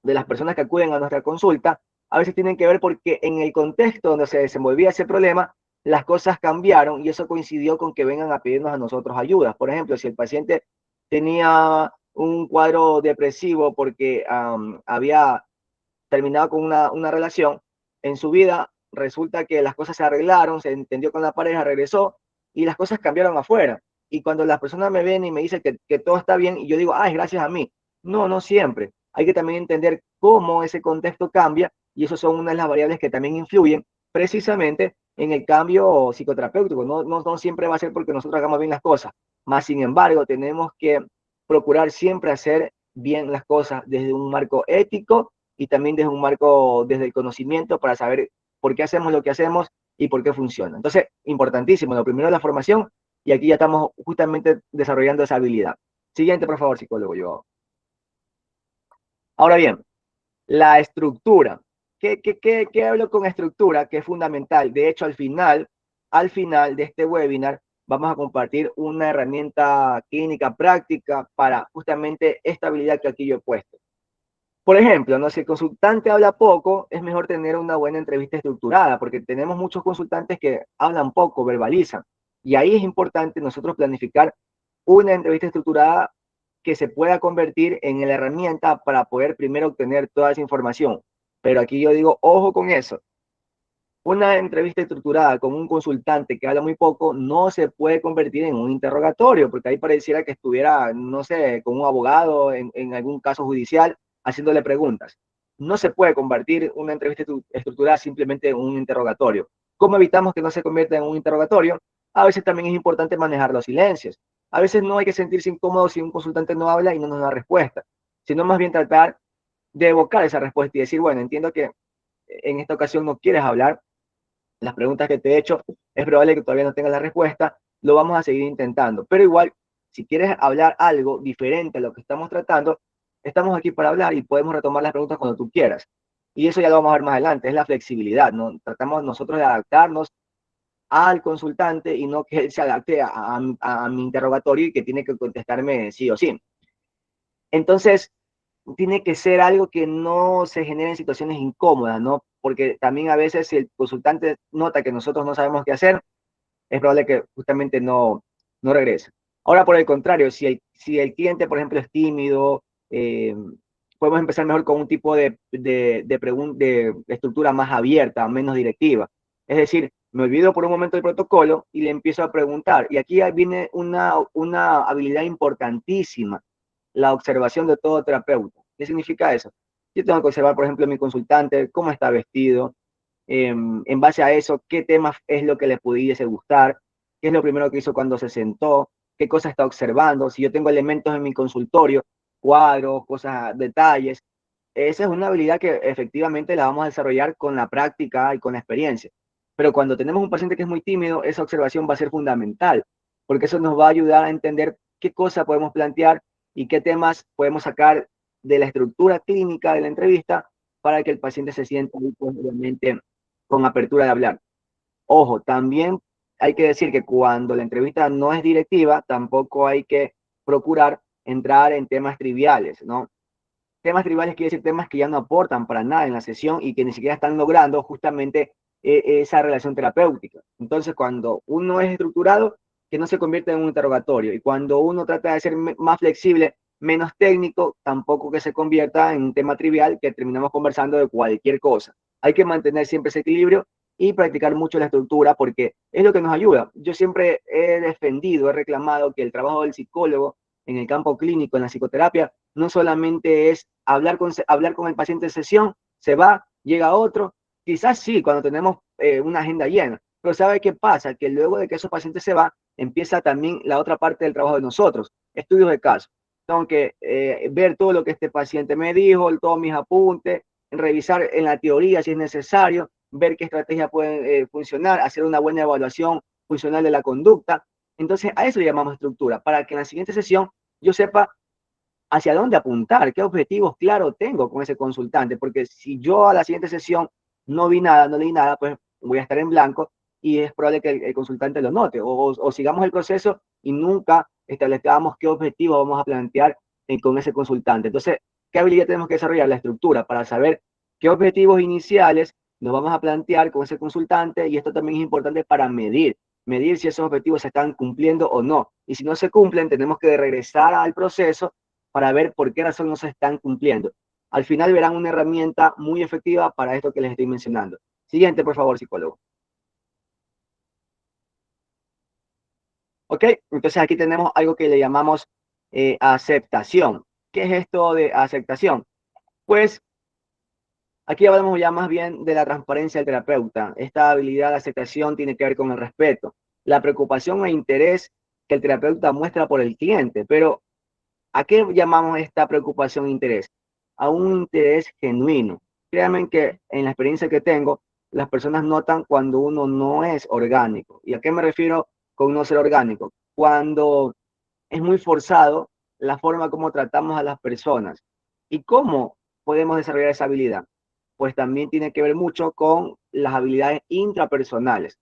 de las personas que acuden a nuestra consulta, a veces tienen que ver porque en el contexto donde se desenvolvía ese problema, las cosas cambiaron y eso coincidió con que vengan a pedirnos a nosotros ayuda. Por ejemplo, si el paciente tenía un cuadro depresivo porque había terminado con una relación, en su vida resulta que las cosas se arreglaron, se entendió con la pareja, regresó y las cosas cambiaron afuera. Y cuando las personas me ven y me dicen que todo está bien, y yo digo, ah, es gracias a mí. No, no siempre. Hay que también entender cómo ese contexto cambia y eso son una de las variables que también influyen precisamente en el cambio psicoterapéutico. No siempre va a ser porque nosotros hagamos bien las cosas. Más sin embargo, tenemos que procurar siempre hacer bien las cosas desde un marco ético y también desde un marco, desde el conocimiento para saber por qué hacemos lo que hacemos y por qué funciona. Entonces, importantísimo, lo primero es la formación y aquí ya estamos justamente desarrollando esa habilidad. Siguiente, por favor, psicólogo, yo. Ahora bien, la estructura. ¿Qué hablo con estructura? Que es fundamental. De hecho, al final de este webinar, vamos a compartir una herramienta clínica práctica para justamente esta habilidad que aquí yo he puesto. Por ejemplo, ¿no? Si el consultante habla poco, es mejor tener una buena entrevista estructurada, porque tenemos muchos consultantes que hablan poco, verbalizan. Y ahí es importante nosotros planificar una entrevista estructurada que se pueda convertir en la herramienta para poder primero obtener toda esa información. Pero aquí yo digo, ojo con eso. Una entrevista estructurada con un consultante que habla muy poco no se puede convertir en un interrogatorio, porque ahí pareciera que estuviera, no sé, con un abogado en algún caso judicial haciéndole preguntas. No se puede convertir una entrevista estructurada simplemente en un interrogatorio. ¿Cómo evitamos que no se convierta en un interrogatorio? A veces también es importante manejar los silencios. A veces no hay que sentirse incómodo si un consultante no habla y no nos da respuesta, sino más bien tratar de evocar esa respuesta y decir, bueno, entiendo que en esta ocasión no quieres hablar, las preguntas que te he hecho, es probable que todavía no tengas la respuesta, lo vamos a seguir intentando. Pero igual, si quieres hablar algo diferente a lo que estamos tratando, estamos aquí para hablar y podemos retomar las preguntas cuando tú quieras. Y eso ya lo vamos a ver más adelante, es la flexibilidad, ¿no? Tratamos nosotros de adaptarnos al consultante y no que él se adapte a mi interrogatorio y que tiene que contestarme sí o sí. Entonces, tiene que ser algo que no se genere en situaciones incómodas, ¿no? Porque también a veces si el consultante nota que nosotros no sabemos qué hacer, es probable que justamente no regrese. Ahora, por el contrario, si el cliente, por ejemplo, es tímido, podemos empezar mejor con un tipo de estructura más abierta, menos directiva. Es decir, me olvido por un momento del protocolo y le empiezo a preguntar. Y aquí viene una habilidad importantísima, la observación de todo terapeuta. ¿Qué significa eso? Yo tengo que observar, por ejemplo, mi consultante, cómo está vestido, en base a eso, qué tema es lo que le pudiese gustar, qué es lo primero que hizo cuando se sentó, qué cosa está observando, si yo tengo elementos en mi consultorio, cuadros, cosas, detalles. Esa es una habilidad que efectivamente la vamos a desarrollar con la práctica y con la experiencia. Pero cuando tenemos un paciente que es muy tímido, esa observación va a ser fundamental, porque eso nos va a ayudar a entender qué cosa podemos plantear y qué temas podemos sacar de la estructura clínica de la entrevista para que el paciente se sienta pues, obviamente con apertura de hablar. Ojo, también hay que decir que cuando la entrevista no es directiva, tampoco hay que procurar entrar en temas triviales, ¿no? Temas triviales quiere decir temas que ya no aportan para nada en la sesión y que ni siquiera están logrando justamente esa relación terapéutica. Entonces, cuando uno es estructurado, que no se convierta en un interrogatorio. Y cuando uno trata de ser más flexible, menos técnico, tampoco que se convierta en un tema trivial que terminamos conversando de cualquier cosa. Hay que mantener siempre ese equilibrio y practicar mucho la estructura porque es lo que nos ayuda. Yo siempre he defendido, he reclamado que el trabajo del psicólogo en el campo clínico, en la psicoterapia, no solamente es hablar con el paciente en sesión, se va, llega otro, quizás sí, cuando tenemos una agenda llena, pero ¿sabe qué pasa? Que luego de que esos pacientes se van, empieza también la otra parte del trabajo de nosotros, estudios de caso. Tengo que ver todo lo que este paciente me dijo, todos mis apuntes, revisar en la teoría si es necesario, ver qué estrategias pueden funcionar, hacer una buena evaluación funcional de la conducta. Entonces, a eso le llamamos estructura, para que en la siguiente sesión yo sepa hacia dónde apuntar, qué objetivos claros tengo con ese consultante, porque si yo a la siguiente sesión no vi nada, no leí nada, pues voy a estar en blanco y es probable que el consultante lo note, o sigamos el proceso y nunca establezcamos qué objetivo vamos a plantear con ese consultante. Entonces, ¿qué habilidad tenemos que desarrollar? La estructura para saber qué objetivos iniciales nos vamos a plantear con ese consultante y esto también es importante para medir si esos objetivos se están cumpliendo o no. Y si no se cumplen, tenemos que regresar al proceso para ver por qué razón no se están cumpliendo. Al final verán una herramienta muy efectiva para esto que les estoy mencionando. Siguiente, por favor, psicólogo. Ok, entonces aquí tenemos algo que le llamamos aceptación. ¿Qué es esto de aceptación? Pues aquí hablamos ya más bien de la transparencia del terapeuta. Esta habilidad de aceptación tiene que ver con el respeto, la preocupación e interés que el terapeuta muestra por el cliente. Pero, ¿a qué llamamos esta preocupación e interés? A un interés genuino. Créanme que en la experiencia que tengo, las personas notan cuando uno no es orgánico. ¿Y a qué me refiero con no ser orgánico? Cuando es muy forzado la forma como tratamos a las personas. ¿Y cómo podemos desarrollar esa habilidad? Pues también tiene que ver mucho con las habilidades intrapersonales.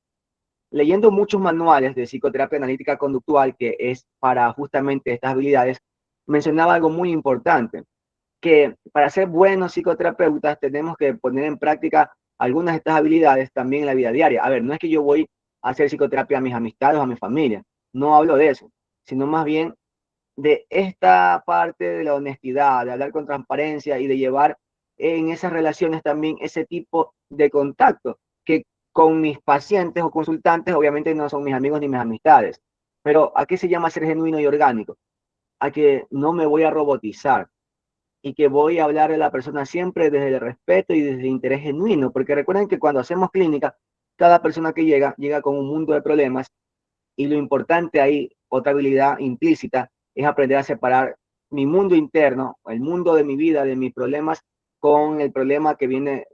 Leyendo muchos manuales de psicoterapia analítica conductual, que es para justamente estas habilidades, mencionaba algo muy importante, que para ser buenos psicoterapeutas tenemos que poner en práctica algunas de estas habilidades también en la vida diaria. A ver, no es que yo voy a hacer psicoterapia a mis amistades o a mi familia, no hablo de eso, sino más bien de esta parte de la honestidad, de hablar con transparencia y de llevar en esas relaciones también ese tipo de contacto, que con mis pacientes o consultantes obviamente no son mis amigos ni mis amistades. Pero ¿a qué se llama ser genuino y orgánico? A que no me voy a robotizar y que voy a hablar de la persona siempre desde el respeto y desde el interés genuino, porque recuerden que cuando hacemos clínica, cada persona que llega con un mundo de problemas y lo importante ahí, otra habilidad implícita, es aprender a separar mi mundo interno, el mundo de mi vida, de mis problemas, con el problema que viene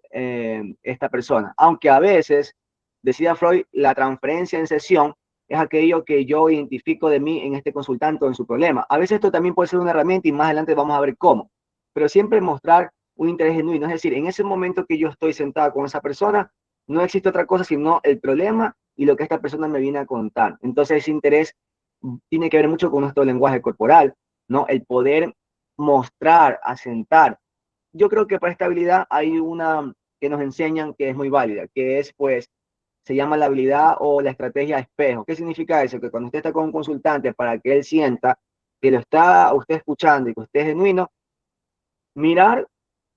esta persona. Aunque a veces, decía Freud, la transferencia en sesión es aquello que yo identifico de mí en este consultante o en su problema. A veces esto también puede ser una herramienta y más adelante vamos a ver cómo. Pero siempre mostrar un interés genuino. Es decir, en ese momento que yo estoy sentado con esa persona, no existe otra cosa sino el problema y lo que esta persona me viene a contar. Entonces ese interés tiene que ver mucho con nuestro lenguaje corporal, ¿no? El poder mostrar, asentar. Yo creo que para esta habilidad hay una que nos enseñan que es muy válida, que es pues, se llama la habilidad o la estrategia espejo. ¿Qué significa eso? Que cuando usted está con un consultante para que él sienta que lo está usted escuchando y que usted es genuino, mirar,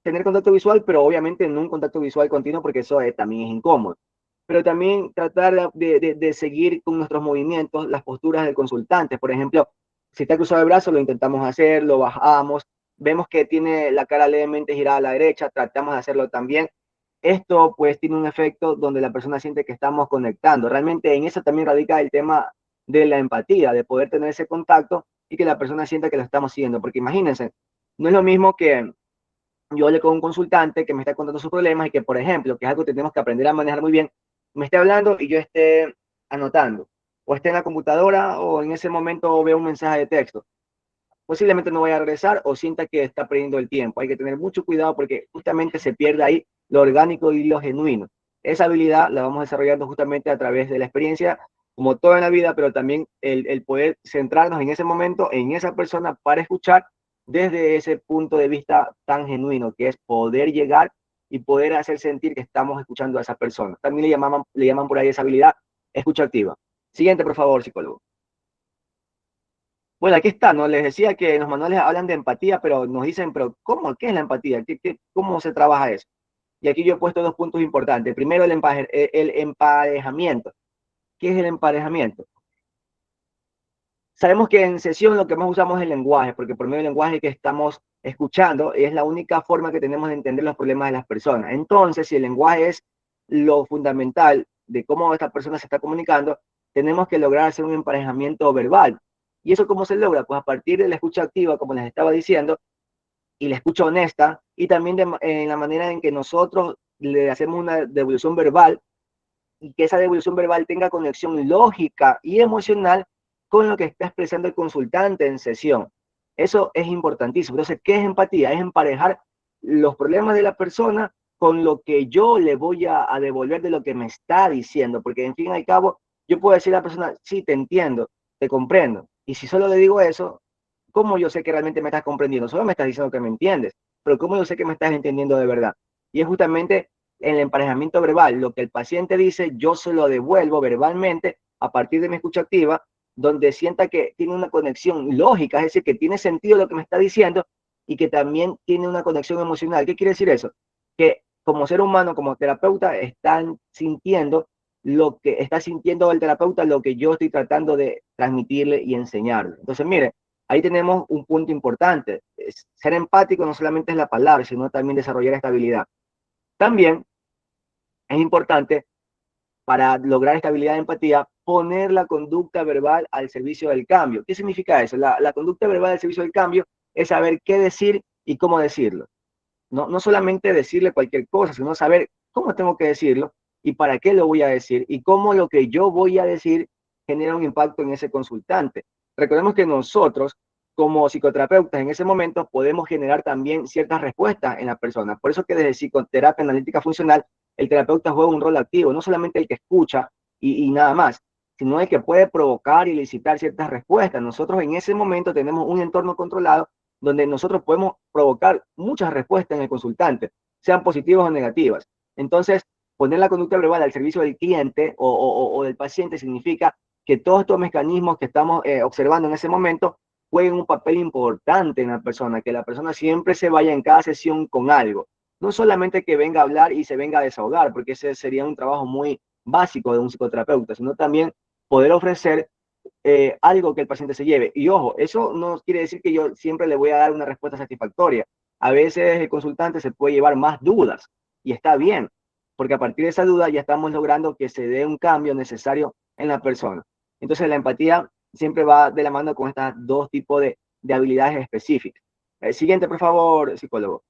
tener contacto visual, pero obviamente no un contacto visual continuo porque eso también es incómodo. Pero también tratar de seguir con nuestros movimientos, las posturas del consultante. Por ejemplo, si está cruzado el brazo, lo intentamos hacer, lo bajamos, vemos que tiene la cara levemente girada a la derecha, tratamos de hacerlo también. Esto pues tiene un efecto donde la persona siente que estamos conectando. Realmente en eso también radica el tema de la empatía, de poder tener ese contacto y que la persona sienta que lo estamos siguiendo. Porque imagínense, no es lo mismo que yo hable con un consultante que me está contando sus problemas y que, por ejemplo, que es algo que tenemos que aprender a manejar muy bien, me esté hablando y yo esté anotando, o esté en la computadora o en ese momento veo un mensaje de texto. Posiblemente no vaya a regresar o sienta que está perdiendo el tiempo. Hay que tener mucho cuidado porque justamente se pierde ahí lo orgánico y lo genuino. Esa habilidad la vamos desarrollando justamente a través de la experiencia, como todo en la vida, pero también el poder centrarnos en ese momento, en esa persona para escuchar desde ese punto de vista tan genuino, que es poder llegar y poder hacer sentir que estamos escuchando a esa persona. También le llaman por ahí esa habilidad escucha activa. Siguiente, por favor, psicólogo. Bueno, aquí está, ¿no? Les decía que los manuales hablan de empatía, pero nos dicen, pero ¿cómo? ¿Qué es la empatía? ¿Cómo se trabaja eso? Y aquí yo he puesto dos puntos importantes. Primero, el emparejamiento. ¿Qué es el emparejamiento? Sabemos que en sesión lo que más usamos es el lenguaje, porque por medio del lenguaje que estamos escuchando es la única forma que tenemos de entender los problemas de las personas. Entonces, si el lenguaje es lo fundamental de cómo esta persona se está comunicando, tenemos que lograr hacer un emparejamiento verbal. ¿Y eso cómo se logra? Pues a partir de la escucha activa, como les estaba diciendo, y la escucha honesta, y también en la manera en que nosotros le hacemos una devolución verbal y que esa devolución verbal tenga conexión lógica y emocional con lo que está expresando el consultante en sesión. Eso es importantísimo. Entonces, ¿qué es empatía? Es emparejar los problemas de la persona con lo que yo le voy a devolver de lo que me está diciendo, porque en fin y al cabo, yo puedo decir a la persona, sí, te entiendo, te comprendo. Y si solo le digo eso, ¿cómo yo sé que realmente me estás comprendiendo? Solo me estás diciendo que me entiendes, pero ¿cómo yo sé que me estás entendiendo de verdad? Y es justamente en el emparejamiento verbal, lo que el paciente dice, yo se lo devuelvo verbalmente a partir de mi escucha activa, donde sienta que tiene una conexión lógica, es decir, que tiene sentido lo que me está diciendo y que también tiene una conexión emocional. ¿Qué quiere decir eso? Que como ser humano, como terapeuta, están sintiendo lo que está sintiendo el terapeuta, lo que yo estoy tratando de transmitirle y enseñarle. Entonces, mire, ahí tenemos un punto importante. Ser empático no solamente es la palabra, sino también desarrollar esta habilidad. También es importante para lograr esta habilidad de empatía poner la conducta verbal al servicio del cambio. ¿Qué significa eso? La conducta verbal al servicio del cambio es saber qué decir y cómo decirlo. No solamente decirle cualquier cosa, sino saber cómo tengo que decirlo y para qué lo voy a decir y cómo lo que yo voy a decir genera un impacto en ese consultante. Recordemos que nosotros, como psicoterapeutas, en ese momento podemos generar también ciertas respuestas en la persona. Por eso que desde psicoterapia analítica funcional, el terapeuta juega un rol activo, no solamente el que escucha y nada más, sino el que puede provocar y elicitar ciertas respuestas. Nosotros en ese momento tenemos un entorno controlado donde nosotros podemos provocar muchas respuestas en el consultante, sean positivas o negativas. Entonces, poner la conducta verbal al servicio del cliente o del paciente significa que todos estos mecanismos que estamos observando en ese momento jueguen un papel importante en la persona, que la persona siempre se vaya en cada sesión con algo. No solamente que venga a hablar y se venga a desahogar, porque ese sería un trabajo muy básico de un psicoterapeuta, sino también poder ofrecer algo que el paciente se lleve. Y ojo, eso no quiere decir que yo siempre le voy a dar una respuesta satisfactoria. A veces el consultante se puede llevar más dudas y está bien, porque a partir de esa duda ya estamos logrando que se dé un cambio necesario en la persona. Entonces la empatía siempre va de la mano con estos dos tipos de habilidades específicas. Siguiente, por favor, psicólogo.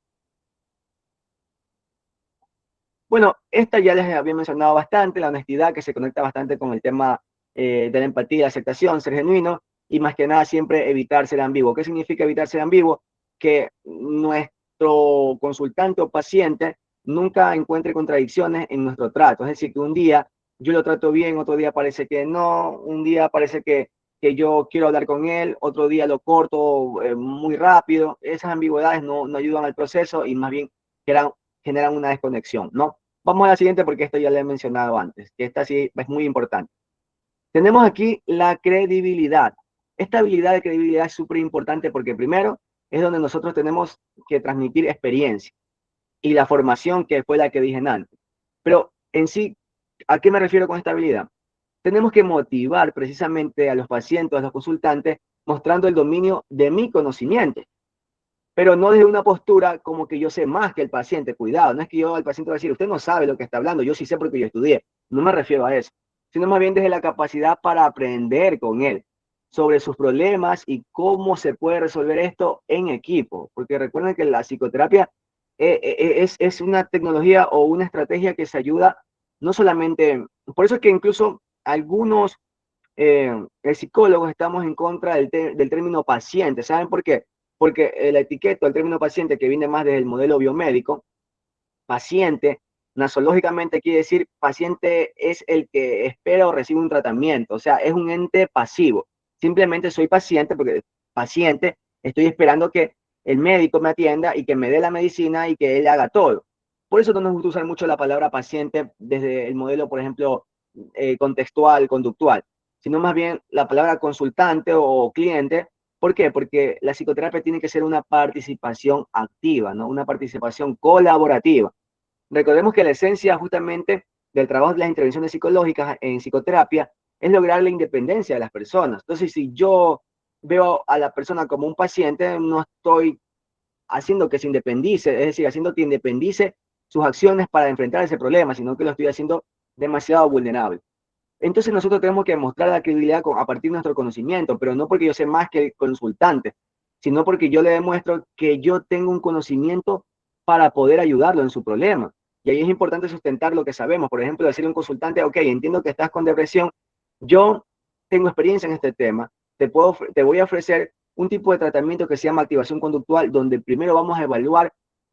Bueno, esta ya les había mencionado bastante, la honestidad que se conecta bastante con el tema de la empatía, la aceptación, ser genuino y más que nada siempre evitar ser ambiguo. ¿Qué significa evitar ser ambiguo? Que nuestro consultante o paciente nunca encuentre contradicciones en nuestro trato. Es decir, que un día yo lo trato bien, otro día parece que no, un día parece que yo quiero hablar con él, otro día lo corto muy rápido. Esas ambigüedades no ayudan al proceso y más bien generan una desconexión, ¿no? Vamos a la siguiente porque esto ya le he mencionado antes, que esta sí es muy importante. Tenemos aquí la credibilidad. Esta habilidad de credibilidad es súper importante porque primero es donde nosotros tenemos que transmitir experiencia y la formación que fue la que dije antes. Pero en sí, ¿a qué me refiero con esta habilidad? Tenemos que motivar precisamente a los pacientes, a los consultantes, mostrando el dominio de mi conocimiento, pero no desde una postura como que yo sé más que el paciente. Cuidado, no es que yo al paciente voy a decir, usted no sabe lo que está hablando, yo sí sé porque yo estudié. No me refiero a eso, sino más bien desde la capacidad para aprender con él sobre sus problemas y cómo se puede resolver esto en equipo. Porque recuerden que la psicoterapia es una tecnología o una estrategia que se ayuda no solamente, por eso es que incluso algunos psicólogos estamos en contra del término paciente. ¿Saben por qué? Porque la etiqueta, el término paciente, que viene más desde el modelo biomédico, paciente, nasológicamente quiere decir paciente es el que espera o recibe un tratamiento, o sea, es un ente pasivo. Simplemente soy paciente porque paciente, estoy esperando que el médico me atienda y que me dé la medicina y que él haga todo. Por eso no nos gusta usar mucho la palabra paciente desde el modelo, por ejemplo, contextual, conductual, sino más bien la palabra consultante o cliente. ¿Por qué? Porque la psicoterapia tiene que ser una participación activa, ¿no? Una participación colaborativa. Recordemos que la esencia justamente del trabajo de las intervenciones psicológicas en psicoterapia es lograr la independencia de las personas. Entonces, si yo veo a la persona como un paciente, no estoy haciendo que se independice, es decir, haciendo que independice sus acciones para enfrentar ese problema, sino que lo estoy haciendo demasiado vulnerable. Entonces nosotros tenemos que mostrar la credibilidad a partir de nuestro conocimiento, pero no porque yo sé más que el consultante, sino porque yo le demuestro que yo tengo un conocimiento para poder ayudarlo en su problema. Y ahí es importante sustentar lo que sabemos. Por ejemplo, decirle a un consultante, ok, entiendo que estás con depresión, yo tengo experiencia en este tema, te voy a ofrecer un tipo de tratamiento que se llama activación conductual, donde primero vamos a evaluar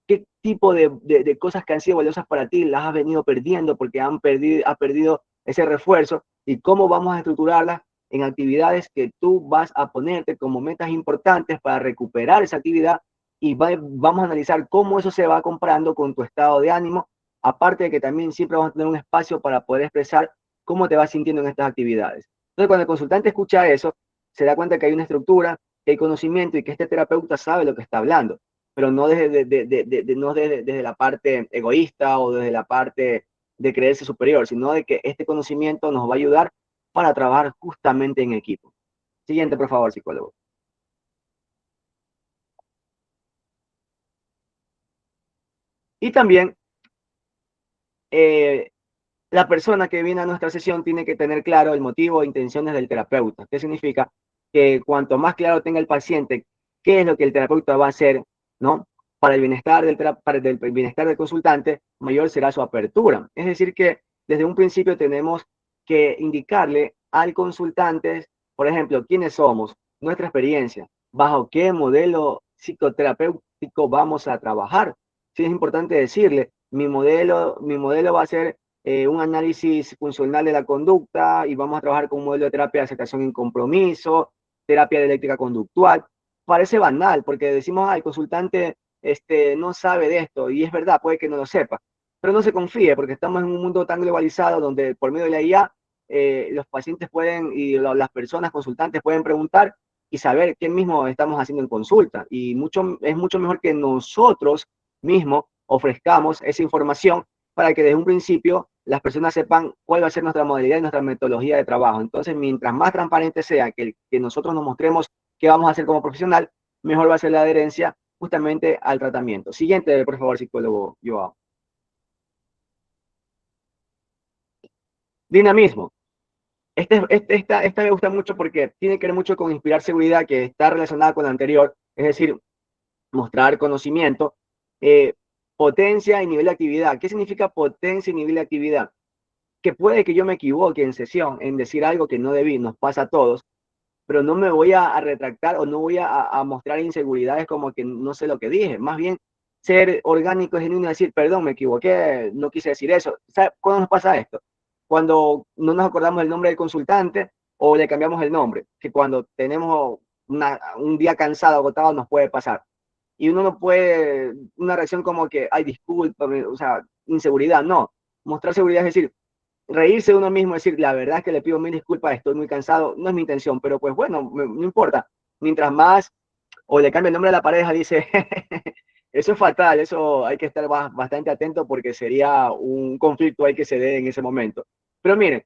qué tipo de cosas que han sido valiosas para ti las has venido perdiendo porque has perdido ese refuerzo y cómo vamos a estructurarlas en actividades que tú vas a ponerte como metas importantes para recuperar esa actividad y vamos a analizar cómo eso se va comparando con tu estado de ánimo, aparte de que también siempre vamos a tener un espacio para poder expresar cómo te vas sintiendo en estas actividades. Entonces, cuando el consultante escucha eso, se da cuenta que hay una estructura, que hay conocimiento y que este terapeuta sabe lo que está hablando, pero no desde la parte egoísta o desde la parte de creerse superior, sino de que este conocimiento nos va a ayudar para trabajar justamente en equipo. Siguiente, por favor, psicólogo. Y también eh, la persona que viene a nuestra sesión tiene que tener claro el motivo e intenciones del terapeuta. ¿Qué significa? Que cuanto más claro tenga el paciente qué es lo que el terapeuta va a hacer, ¿no? Para el bienestar del bienestar del consultante, mayor será su apertura. Es decir, que desde un principio tenemos que indicarle al consultante, por ejemplo, quiénes somos, nuestra experiencia, bajo qué modelo psicoterapéutico vamos a trabajar. Sí, es importante decirle, mi modelo va a ser un análisis funcional de la conducta y vamos a trabajar con un modelo de terapia de aceptación en compromiso, terapia dialéctica conductual. Parece banal porque decimos, el consultante no sabe de esto y es verdad, puede que no lo sepa, pero no se confíe porque estamos en un mundo tan globalizado donde por medio de la IA los pacientes pueden y las personas consultantes pueden preguntar y saber qué mismo estamos haciendo en consulta y es mucho mejor que nosotros mismos ofrezcamos esa información para que desde un principio las personas sepan cuál va a ser nuestra modalidad y nuestra metodología de trabajo. Entonces, mientras más transparente sea que nosotros nos mostremos qué vamos a hacer como profesional, mejor va a ser la adherencia justamente al tratamiento. Siguiente, por favor, psicólogo Joao. Dinamismo. Esta me gusta mucho porque tiene que ver mucho con inspirar seguridad, que está relacionada con la anterior, es decir, mostrar conocimiento, eh, potencia y nivel de actividad. ¿Qué significa potencia y nivel de actividad? Que puede que yo me equivoque en sesión, en decir algo que no debí, nos pasa a todos, pero no me voy a retractar o no voy a mostrar inseguridades como que no sé lo que dije. Más bien, ser orgánico es genuino y decir, perdón, me equivoqué, no quise decir eso. ¿Sabe cuándo nos pasa esto? Cuando no nos acordamos del nombre del consultante o le cambiamos el nombre, que cuando tenemos un día cansado, agotado, nos puede pasar. Y uno no puede, una reacción como que, ay, discúlpame, o sea, inseguridad, no. Mostrar seguridad es decir, reírse de uno mismo, decir, la verdad es que le pido mil disculpas, estoy muy cansado, no es mi intención, pero pues bueno, no importa. Mientras más, o le cambia el nombre a la pareja, dice, eso es fatal, eso hay que estar bastante atento porque sería un conflicto ahí que se dé en ese momento. Pero miren,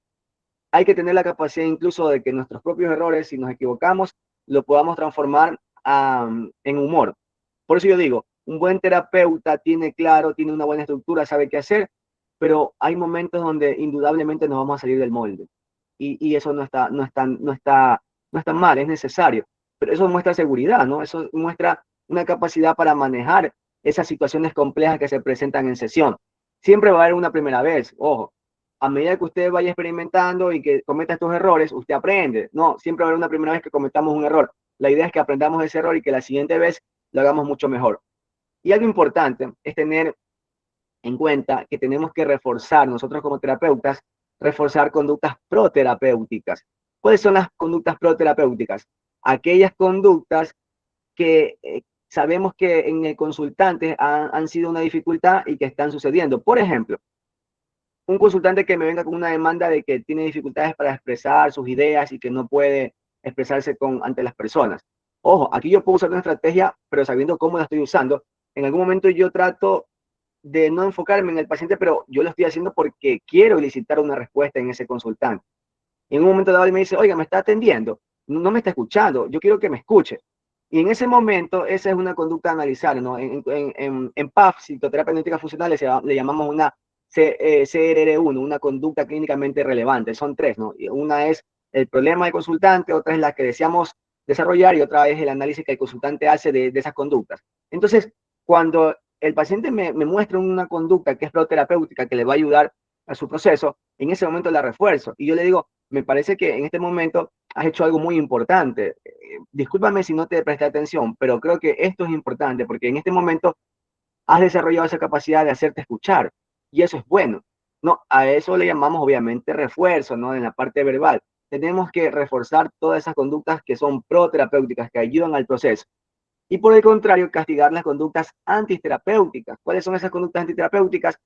hay que tener la capacidad incluso de que nuestros propios errores, si nos equivocamos, lo podamos transformar en humor. Por eso yo digo, un buen terapeuta tiene claro, tiene una buena estructura, sabe qué hacer, pero hay momentos donde indudablemente nos vamos a salir del molde. Y eso no está mal, es necesario. Pero eso muestra seguridad, ¿no? Eso muestra una capacidad para manejar esas situaciones complejas que se presentan en sesión. Siempre va a haber una primera vez, ojo, a medida que usted vaya experimentando y que cometa estos errores, usted aprende. No, siempre va a haber una primera vez que cometamos un error. La idea es que aprendamos de ese error y que la siguiente vez lo hagamos mucho mejor. Y algo importante es tener en cuenta que tenemos que reforzar, nosotros como terapeutas, reforzar conductas proterapéuticas. ¿Cuáles son las conductas proterapéuticas? Aquellas conductas que sabemos que en el consultante han sido una dificultad y que están sucediendo. Por ejemplo, un consultante que me venga con una demanda de que tiene dificultades para expresar sus ideas y que no puede expresarse ante las personas. Ojo, aquí yo puedo usar una estrategia, pero sabiendo cómo la estoy usando. En algún momento yo trato de no enfocarme en el paciente, pero yo lo estoy haciendo porque quiero elicitar una respuesta en ese consultante. Y en un momento dado él me dice, oiga, me está atendiendo, no me está escuchando, yo quiero que me escuche. Y en ese momento, esa es una conducta a analizar, ¿no? En PAF, psicoterapia analítica funcional, le llamamos una CRR1, una conducta clínicamente relevante. Son tres, ¿no? Una es el problema del consultante, otra es la que deseamos desarrollar y otra es el análisis que el consultante hace de esas conductas. Entonces, cuando el paciente me muestra una conducta que es proterapéutica, que le va a ayudar a su proceso, en ese momento la refuerzo. Y yo le digo, me parece que en este momento has hecho algo muy importante. Discúlpame si no te presté atención, pero creo que esto es importante porque en este momento has desarrollado esa capacidad de hacerte escuchar y eso es bueno. No, a eso le llamamos obviamente refuerzo, ¿no? En la parte verbal. Tenemos que reforzar todas esas conductas que son proterapéuticas, que ayudan al proceso. Y por el contrario, castigar las conductas antiterapéuticas. ¿Cuáles son esas conductas antiterapéuticas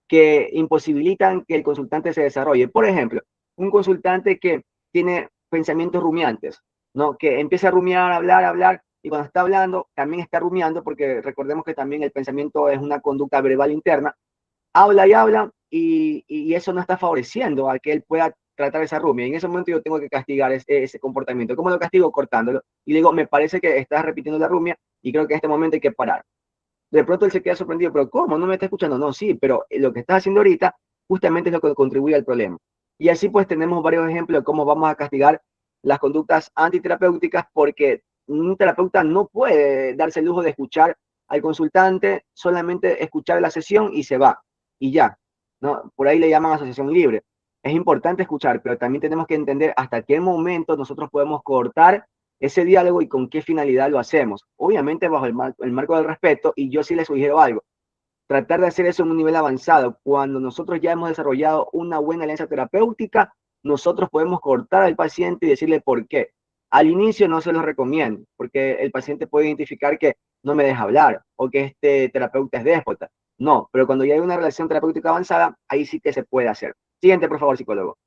que imposibilitan que el consultante se desarrolle? Por ejemplo, un consultante que tiene pensamientos rumiantes, ¿no? Que empieza a rumiar, a hablar, y cuando está hablando también está rumiando, porque recordemos que también el pensamiento es una conducta verbal interna, habla y eso no está favoreciendo a que él pueda tratar esa rumia. En ese momento yo tengo que castigar ese comportamiento. ¿Cómo lo castigo? Cortándolo. Y le digo, me parece que estás repitiendo la rumia y creo que en este momento hay que parar. De pronto él se queda sorprendido, pero ¿cómo? ¿No me está escuchando? No, sí, pero lo que estás haciendo ahorita justamente es lo que contribuye al problema. Y así pues tenemos varios ejemplos de cómo vamos a castigar las conductas antiterapéuticas porque un terapeuta no puede darse el lujo de escuchar al consultante, solamente escuchar la sesión y se va, y ya, ¿no? Por ahí le llaman asociación libre. Es importante escuchar, pero también tenemos que entender hasta qué momento nosotros podemos cortar ese diálogo y con qué finalidad lo hacemos. Obviamente bajo el marco del respeto, y yo sí le sugiero algo, tratar de hacer eso en un nivel avanzado. Cuando nosotros ya hemos desarrollado una buena alianza terapéutica, nosotros podemos cortar al paciente y decirle por qué. Al inicio no se lo recomiendo, porque el paciente puede identificar que no me deja hablar o que este terapeuta es déspota. No, pero cuando ya hay una relación terapéutica avanzada, ahí sí que se puede hacer. Siguiente, por favor, psicólogo.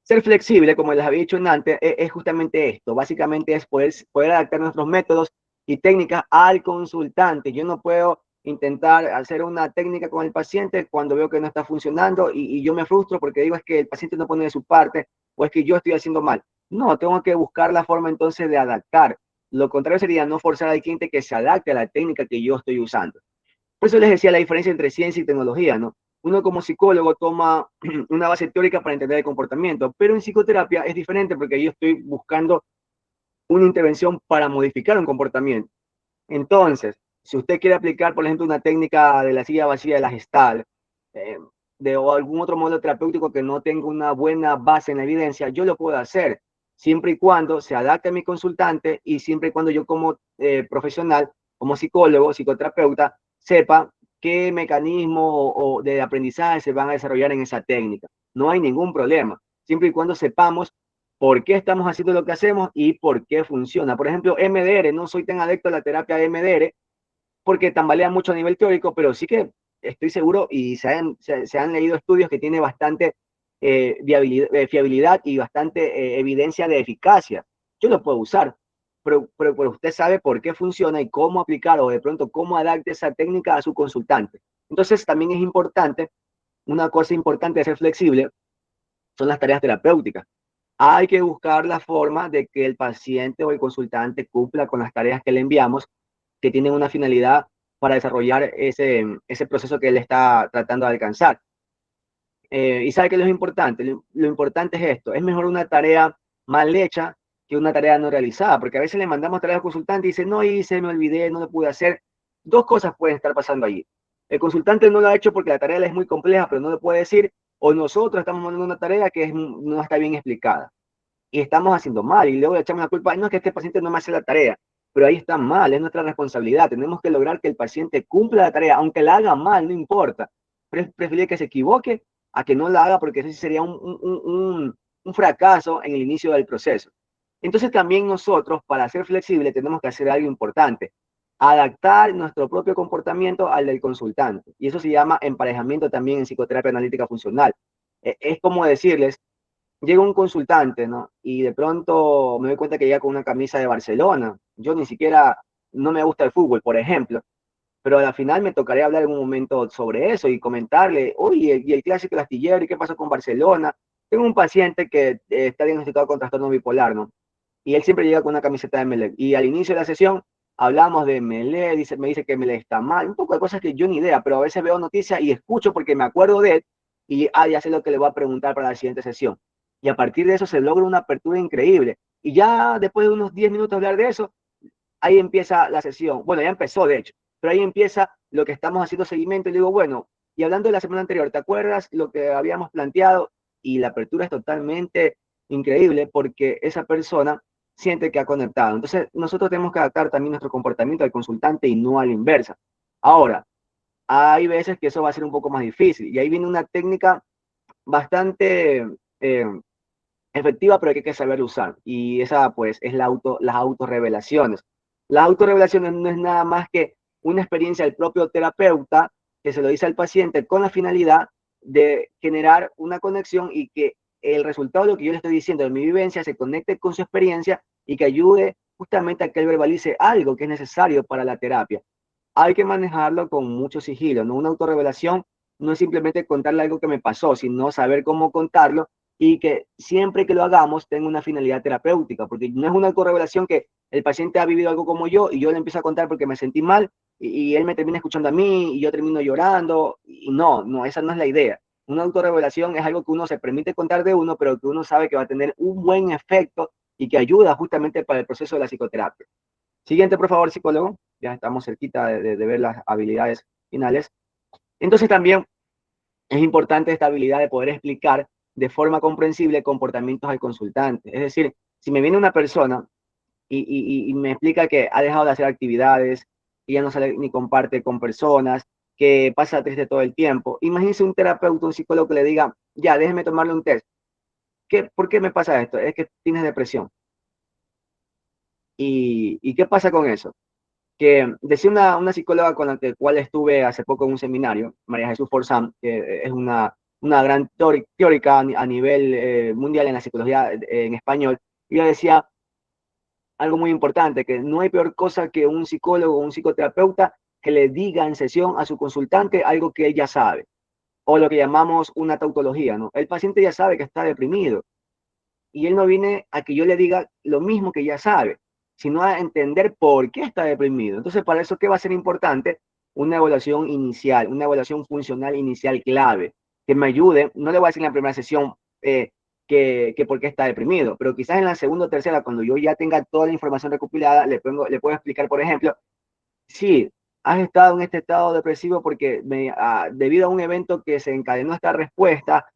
Ser flexible, como les había dicho antes, es justamente esto. Básicamente es poder adaptar nuestros métodos y técnicas al consultante. Yo no puedo intentar hacer una técnica con el paciente cuando veo que no está funcionando y yo me frustro porque digo es que el paciente no pone de su parte o es que yo estoy haciendo mal. No, tengo que buscar la forma entonces de adaptar. Lo contrario sería no forzar al cliente que se adapte a la técnica que yo estoy usando. Por eso les decía la diferencia entre ciencia y tecnología, ¿no? Uno como psicólogo toma una base teórica para entender el comportamiento, pero en psicoterapia es diferente porque yo estoy buscando una intervención para modificar un comportamiento. Entonces, si usted quiere aplicar, por ejemplo, una técnica de la silla vacía de la Gestalt, eh, o algún otro modelo terapéutico que no tenga una buena base en la evidencia, yo lo puedo hacer, siempre y cuando se adapte a mi consultante y siempre y cuando yo como profesional, como psicólogo, psicoterapeuta, sepa qué mecanismos de aprendizaje se van a desarrollar en esa técnica. no hay ningún problema, siempre y cuando sepamos por qué estamos haciendo lo que hacemos y por qué funciona. Por ejemplo, MDR, no soy tan adepto a la terapia de MDR porque tambalea mucho a nivel teórico, pero sí que estoy seguro y se han leído estudios que tiene bastante fiabilidad y bastante evidencia de eficacia. Yo lo puedo usar, pero usted sabe por qué funciona y cómo aplicar o de pronto cómo adapte esa técnica a su consultante. Entonces también es importante, una cosa importante de ser flexible son las tareas terapéuticas. Hay que buscar la forma de que el paciente o el consultante cumpla con las tareas que le enviamos, que tienen una finalidad para desarrollar ese proceso que él está tratando de alcanzar. Y sabe que lo importante, lo importante es esto, es mejor una tarea mal hecha que una tarea no realizada, porque a veces le mandamos tareas al consultante y dice, no hice, me olvidé, no lo pude hacer. Dos cosas pueden estar pasando allí. El consultante no lo ha hecho porque la tarea es muy compleja, pero no lo puede decir, o nosotros estamos mandando una tarea que no está bien explicada y estamos haciendo mal y luego le echamos la culpa, no es que este paciente no me hace la tarea, pero ahí está mal, es nuestra responsabilidad, tenemos que lograr que el paciente cumpla la tarea, aunque la haga mal, no importa, prefiere que se equivoque a que no la haga porque eso sería un fracaso en el inicio del proceso. Entonces también nosotros, para ser flexibles, tenemos que hacer algo importante, adaptar nuestro propio comportamiento al del consultante. Y eso se llama emparejamiento también en psicoterapia analítica funcional. Es como decirles, llega un consultante, ¿no? Y de pronto me doy cuenta que llega con una camisa de Barcelona. Yo ni siquiera, no me gusta el fútbol, por ejemplo, pero al final me tocaría hablar en un momento sobre eso y comentarle, oye, y el clásico astillero, ¿y qué pasó con Barcelona? Tengo un paciente que está diagnosticado con trastorno bipolar, ¿no? Y él siempre llega con una camiseta de Melec. Y al inicio de la sesión hablamos de Melec, me dice que Melec está mal, un poco de cosas que yo ni idea, pero a veces veo noticias y escucho porque me acuerdo de él y ya sé lo que le voy a preguntar para la siguiente sesión. Y a partir de eso se logra una apertura increíble. Y ya después de unos 10 minutos de hablar de eso, ahí empieza la sesión. Bueno, ya empezó, de hecho, pero ahí empieza lo que estamos haciendo seguimiento. Y le digo, bueno, y hablando de la semana anterior, ¿te acuerdas lo que habíamos planteado? Y la apertura es totalmente increíble porque esa persona siente que ha conectado. Entonces, nosotros tenemos que adaptar también nuestro comportamiento al consultante y no a la inversa. Ahora, hay veces que eso va a ser un poco más difícil y ahí viene una técnica bastante efectiva, pero hay que saber usar. Y esa, pues, es las autorrevelaciones. Las autorrevelaciones no es nada más que una experiencia del propio terapeuta que se lo dice al paciente con la finalidad de generar una conexión y que el resultado de lo que yo le estoy diciendo de mi vivencia se conecte con su experiencia y que ayude justamente a que él verbalice algo que es necesario para la terapia. Hay que manejarlo con mucho sigilo, ¿no? Una autorrevelación no es simplemente contarle algo que me pasó, sino saber cómo contarlo y que siempre que lo hagamos tenga una finalidad terapéutica, porque no es una autorrevelación que el paciente ha vivido algo como yo y yo le empiezo a contar porque me sentí mal y él me termina escuchando a mí y yo termino llorando y no, esa no es la idea. Una autorrevelación es algo que uno se permite contar de uno, pero que uno sabe que va a tener un buen efecto y que ayuda justamente para el proceso de la psicoterapia. Siguiente, por favor, psicólogo. Ya estamos cerquita de ver las habilidades finales. Entonces también es importante esta habilidad de poder explicar de forma comprensible comportamientos al consultante. Es decir, si me viene una persona y me explica que ha dejado de hacer actividades, que ya no sale ni comparte con personas, que pasa triste todo el tiempo, imagínese un terapeuta, un psicólogo que le diga, ya, déjeme tomarle un test. ¿Por qué me pasa esto? Es que tienes depresión. ¿Y qué pasa con eso? Que decía una psicóloga con la cual estuve hace poco en un seminario, María Jesús Forzán, que es una gran teórica a nivel mundial en la psicología en español, y ella decía algo muy importante, que no hay peor cosa que un psicólogo o un psicoterapeuta que le diga en sesión a su consultante algo que él ya sabe, o lo que llamamos una tautología, ¿no? El paciente ya sabe que está deprimido, y él no viene a que yo le diga lo mismo que ya sabe, sino a entender por qué está deprimido. Entonces, para eso, ¿qué va a ser importante? Una evaluación inicial, una evaluación funcional inicial clave, que me ayude, no le voy a decir en la primera sesión que por qué está deprimido, pero quizás en la segunda o tercera, cuando yo ya tenga toda la información recopilada, le puedo explicar, por ejemplo, sí, has estado en este estado depresivo porque debido a un evento que se encadenó esta respuesta,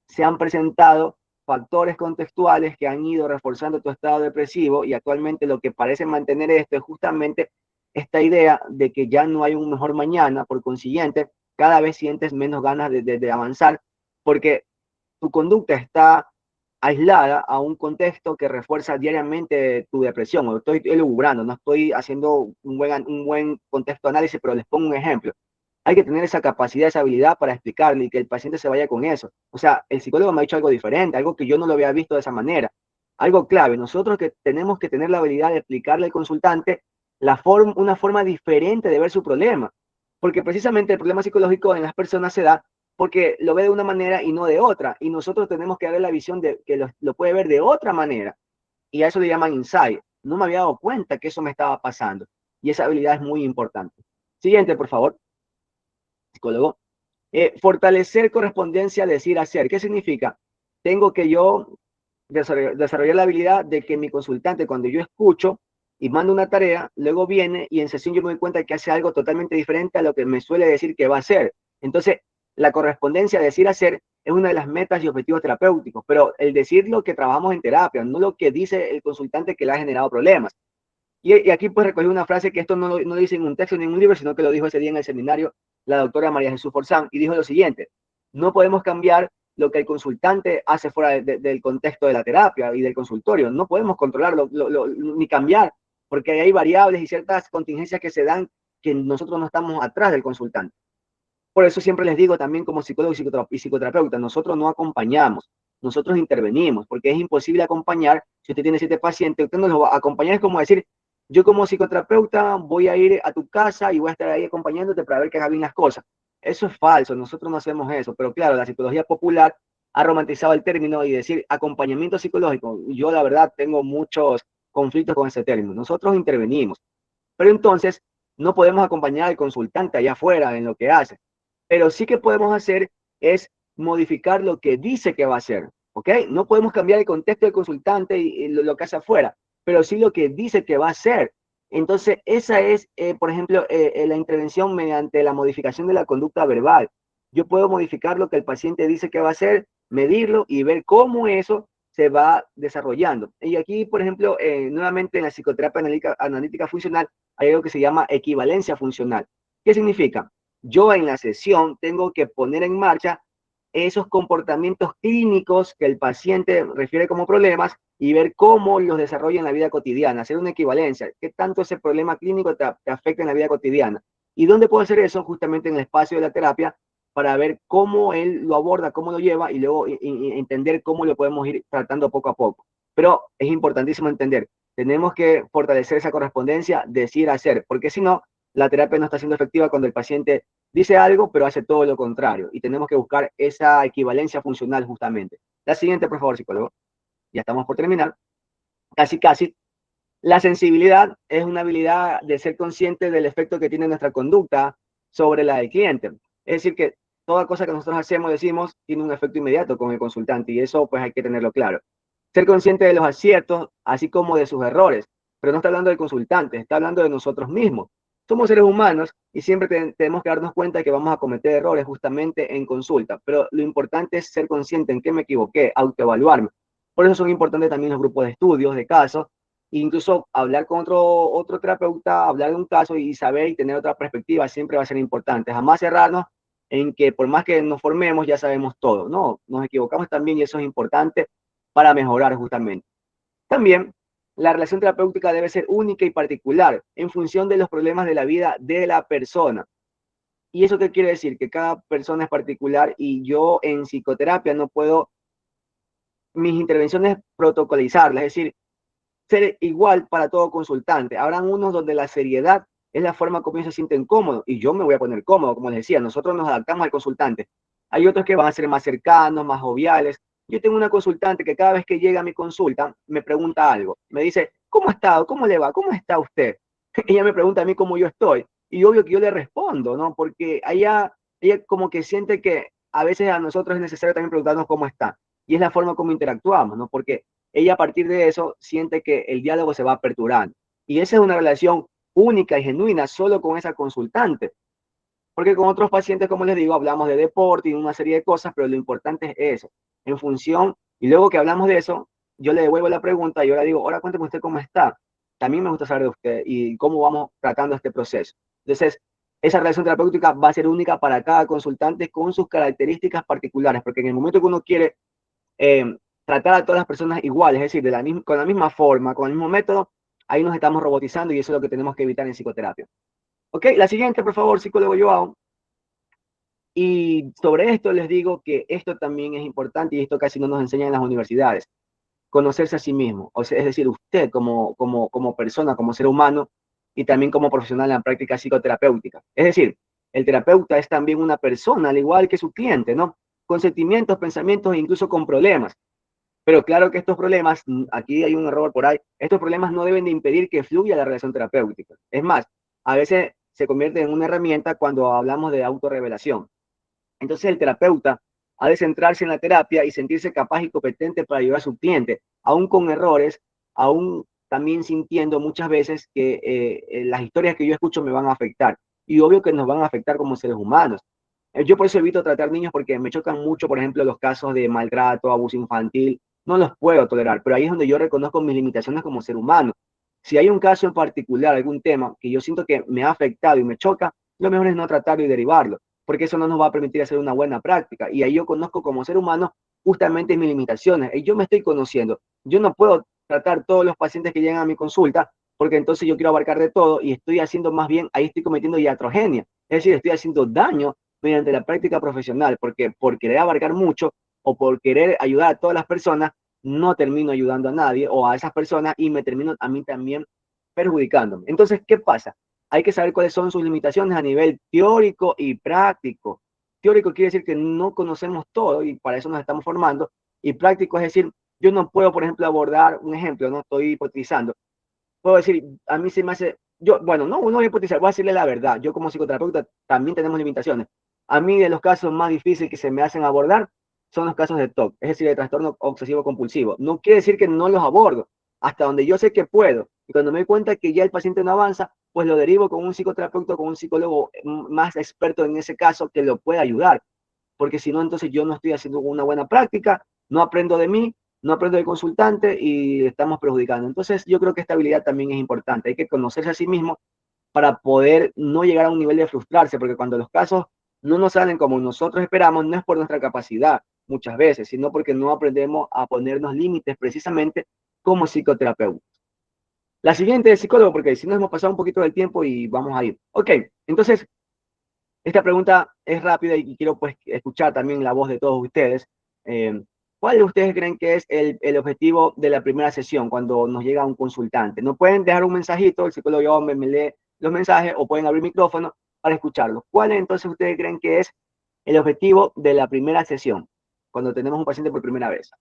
se han presentado factores contextuales que han ido reforzando tu estado depresivo y actualmente lo que parece mantener esto es justamente esta idea de que ya no hay un mejor mañana, por consiguiente, cada vez sientes menos ganas de avanzar, porque tu conducta está aislada a un contexto que refuerza diariamente tu depresión, o estoy elucubrando, no estoy haciendo un buen contexto de análisis, pero les pongo un ejemplo. Hay que tener esa capacidad, esa habilidad para explicarle y que el paciente se vaya con eso. O sea, el psicólogo me ha dicho algo diferente, algo que yo no lo había visto de esa manera. Algo clave, nosotros que tenemos que tener la habilidad de explicarle al consultante una forma diferente de ver su problema, porque precisamente el problema psicológico en las personas se da porque lo ve de una manera y no de otra, y nosotros tenemos que darle la visión de que lo puede ver de otra manera, y a eso le llaman insight. No me había dado cuenta que eso me estaba pasando, y esa habilidad es muy importante. Siguiente, por favor, psicólogo. Fortalecer correspondencia, decir, hacer. ¿Qué significa? Tengo que yo desarrollar la habilidad de que mi consultante, cuando yo escucho y mando una tarea, luego viene y en sesión yo me doy cuenta que hace algo totalmente diferente a lo que me suele decir que va a hacer. Entonces, la correspondencia, decir, hacer, es una de las metas y objetivos terapéuticos, pero el decir lo que trabajamos en terapia, no lo que dice el consultante que le ha generado problemas. Y aquí pues recogí una frase que esto no dice en un texto ni en un libro, sino que lo dijo ese día en el seminario la doctora María Jesús Forzán, y dijo lo siguiente: no podemos cambiar lo que el consultante hace fuera del contexto de la terapia y del consultorio, no podemos controlarlo ni cambiar, porque hay variables y ciertas contingencias que se dan que nosotros no estamos atrás del consultante. Por eso siempre les digo también como psicólogo y psicoterapeuta, nosotros no acompañamos, nosotros intervenimos, porque es imposible acompañar. Si usted tiene 7 pacientes, usted no los va a acompañar, es como decir, yo como psicoterapeuta voy a ir a tu casa y voy a estar ahí acompañándote para ver que hagas bien las cosas. Eso es falso, nosotros no hacemos eso, pero claro, la psicología popular ha romantizado el término y decir acompañamiento psicológico. Yo la verdad tengo muchos conflictos con ese término. Nosotros intervenimos, pero entonces no podemos acompañar al consultante allá afuera en lo que hace. Pero sí que podemos hacer es modificar lo que dice que va a hacer, ¿ok? No podemos cambiar el contexto del consultante y lo que hace afuera, pero sí lo que dice que va a hacer. Entonces, esa es, por ejemplo, la intervención mediante la modificación de la conducta verbal. Yo puedo modificar lo que el paciente dice que va a hacer, medirlo y ver cómo eso se va desarrollando. Y aquí, por ejemplo, nuevamente en la psicoterapia analítica funcional hay algo que se llama equivalencia funcional. ¿Qué significa? Yo en la sesión tengo que poner en marcha esos comportamientos clínicos que el paciente refiere como problemas y ver cómo los desarrolla en la vida cotidiana, hacer una equivalencia, qué tanto ese problema clínico te afecta en la vida cotidiana. ¿Y dónde puedo hacer eso? Justamente en el espacio de la terapia, para ver cómo él lo aborda, cómo lo lleva y luego entender cómo lo podemos ir tratando poco a poco. Pero es importantísimo entender, tenemos que fortalecer esa correspondencia, decir, hacer, porque si no, la terapia no está siendo efectiva cuando el paciente dice algo, pero hace todo lo contrario. Y tenemos que buscar esa equivalencia funcional justamente. La siguiente, por favor, psicólogo. Ya estamos por terminar. Casi, casi. La sensibilidad es una habilidad de ser consciente del efecto que tiene nuestra conducta sobre la del cliente. Es decir, que toda cosa que nosotros hacemos, decimos, tiene un efecto inmediato con el consultante y eso pues hay que tenerlo claro. Ser consciente de los aciertos, así como de sus errores, pero no está hablando del consultante, está hablando de nosotros mismos. Somos seres humanos y siempre tenemos que darnos cuenta de que vamos a cometer errores justamente en consulta, pero lo importante es ser consciente en qué me equivoqué, autoevaluarme. Por eso son importantes también los grupos de estudios, de casos, e incluso hablar con otro terapeuta, hablar de un caso y saber y tener otra perspectiva siempre va a ser importante. Jamás cerrarnos en que por más que nos formemos ya sabemos todo. No, nos equivocamos también y eso es importante para mejorar justamente. También la relación terapéutica debe ser única y particular en función de los problemas de la vida de la persona. ¿Y eso qué quiere decir? Que cada persona es particular y yo en psicoterapia no puedo mis intervenciones protocolizarlas, es decir, ser igual para todo consultante. Habrán unos donde la seriedad es la forma como ellos se sienten cómodos y yo me voy a poner cómodo, como les decía, nosotros nos adaptamos al consultante. Hay otros que van a ser más cercanos, más joviales. Yo tengo una consultante que cada vez que llega a mi consulta me pregunta algo. Me dice, ¿cómo ha estado? ¿Cómo le va? ¿Cómo está usted? Ella me pregunta a mí cómo yo estoy. Y obvio que yo le respondo, ¿no? Porque ella como que siente que a veces a nosotros es necesario también preguntarnos cómo está. Y es la forma como interactuamos, ¿no? Porque ella a partir de eso siente que el diálogo se va aperturando. Y esa es una relación única y genuina solo con esa consultante. Porque con otros pacientes, como les digo, hablamos de deporte y una serie de cosas, pero lo importante es eso. En función, y luego que hablamos de eso, yo le devuelvo la pregunta y yo le digo, ahora cuénteme usted cómo está. También me gusta saber de usted y cómo vamos tratando este proceso. Entonces, esa relación terapéutica va a ser única para cada consultante con sus características particulares, porque en el momento que uno quiere tratar a todas las personas iguales, es decir, con la misma forma, con el mismo método, ahí nos estamos robotizando y eso es lo que tenemos que evitar en psicoterapia. Ok, la siguiente, por favor, psicólogo Joao. Y sobre esto les digo que esto también es importante y esto casi no nos enseñan en las universidades. Conocerse a sí mismo, o sea, es decir, usted como persona, como ser humano y también como profesional en la práctica psicoterapéutica. Es decir, el terapeuta es también una persona, al igual que su cliente, ¿no? Con sentimientos, pensamientos e incluso con problemas. Pero claro que estos problemas, aquí hay un error por ahí, estos problemas no deben de impedir que fluya la relación terapéutica. Es más, a veces se convierte en una herramienta cuando hablamos de autorrevelación. Entonces el terapeuta ha de centrarse en la terapia y sentirse capaz y competente para ayudar a su cliente, aún con errores, aún también sintiendo muchas veces que las historias que yo escucho me van a afectar. Y obvio que nos van a afectar como seres humanos. Yo por eso evito tratar niños porque me chocan mucho, por ejemplo, los casos de maltrato, abuso infantil. No los puedo tolerar, pero ahí es donde yo reconozco mis limitaciones como ser humano. Si hay un caso en particular, algún tema que yo siento que me ha afectado y me choca, lo mejor es no tratarlo y derivarlo, porque eso no nos va a permitir hacer una buena práctica. Y ahí yo conozco como ser humano justamente mis limitaciones. Y yo me estoy conociendo. Yo no puedo tratar todos los pacientes que llegan a mi consulta, porque entonces yo quiero abarcar de todo y estoy haciendo más bien, ahí estoy cometiendo iatrogenia. Es decir, estoy haciendo daño mediante la práctica profesional, porque por querer abarcar mucho o por querer ayudar a todas las personas, no termino ayudando a nadie o a esas personas y me termino a mí también perjudicándome. Entonces, ¿qué pasa? Hay que saber cuáles son sus limitaciones a nivel teórico y práctico. Teórico quiere decir que no conocemos todo y para eso nos estamos formando. Y práctico es decir, yo no puedo, por ejemplo, abordar un ejemplo, no estoy hipotetizando. Puedo decir, a mí se me hace, yo, bueno, no voy a hipotizar, voy a decirle la verdad. Yo como psicoterapeuta también tenemos limitaciones. A mí de los casos más difíciles que se me hacen abordar son los casos de TOC, es decir, de trastorno obsesivo compulsivo. No quiere decir que no los abordo, hasta donde yo sé que puedo. Y cuando me doy cuenta que ya el paciente no avanza, pues lo derivo con un psicoterapeuta, con un psicólogo más experto en ese caso que lo pueda ayudar. Porque si no, entonces yo no estoy haciendo una buena práctica, no aprendo de mí, no aprendo del consultante y estamos perjudicando. Entonces yo creo que esta habilidad también es importante. Hay que conocerse a sí mismo para poder no llegar a un nivel de frustrarse, porque cuando los casos no nos salen como nosotros esperamos, no es por nuestra capacidad muchas veces, sino porque no aprendemos a ponernos límites precisamente como psicoterapeutas. La siguiente es psicólogo, porque si no hemos pasado un poquito del tiempo y vamos a ir. Ok, entonces esta pregunta es rápida y quiero pues escuchar también la voz de todos ustedes. Eh, ¿Cuál de ustedes creen que es el objetivo de la primera sesión cuando nos llega un consultante? No pueden dejar un mensajito, el psicólogo me lee los mensajes o pueden abrir micrófono para escucharlos. ¿Cuál entonces ustedes creen que es el objetivo de la primera sesión cuando tenemos un paciente por primera vez?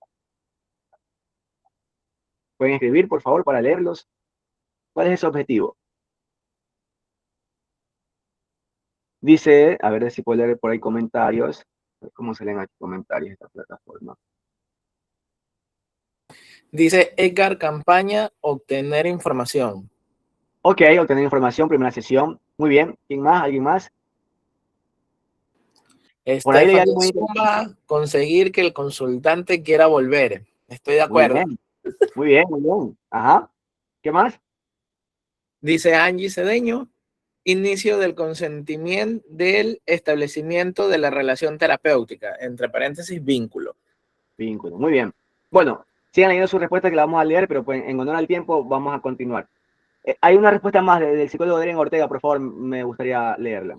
Pueden escribir, por favor, para leerlos. ¿Cuál es ese objetivo? Dice, a ver si puedo leer por ahí comentarios. ¿Cómo se leen aquí comentarios de esta plataforma? Dice Edgar Campaña, obtener información. Ok, obtener información, primera sesión. Muy bien. ¿Quién más? ¿Alguien más? Por ahí leí algo Stephanie muy interesante. Zumba, conseguir que el consultante quiera volver. Estoy de Muy acuerdo. bien, muy bien, muy bien. Ajá. ¿Qué más? Dice Angie Cedeño, inicio del consentimiento del establecimiento de la relación terapéutica, entre paréntesis, vínculo. Vínculo. Muy bien. Bueno, sigan leyendo su respuesta que la vamos a leer, pero pues en honor al tiempo vamos a continuar. Hay una respuesta más del psicólogo Adrián Ortega, por favor, me gustaría leerla.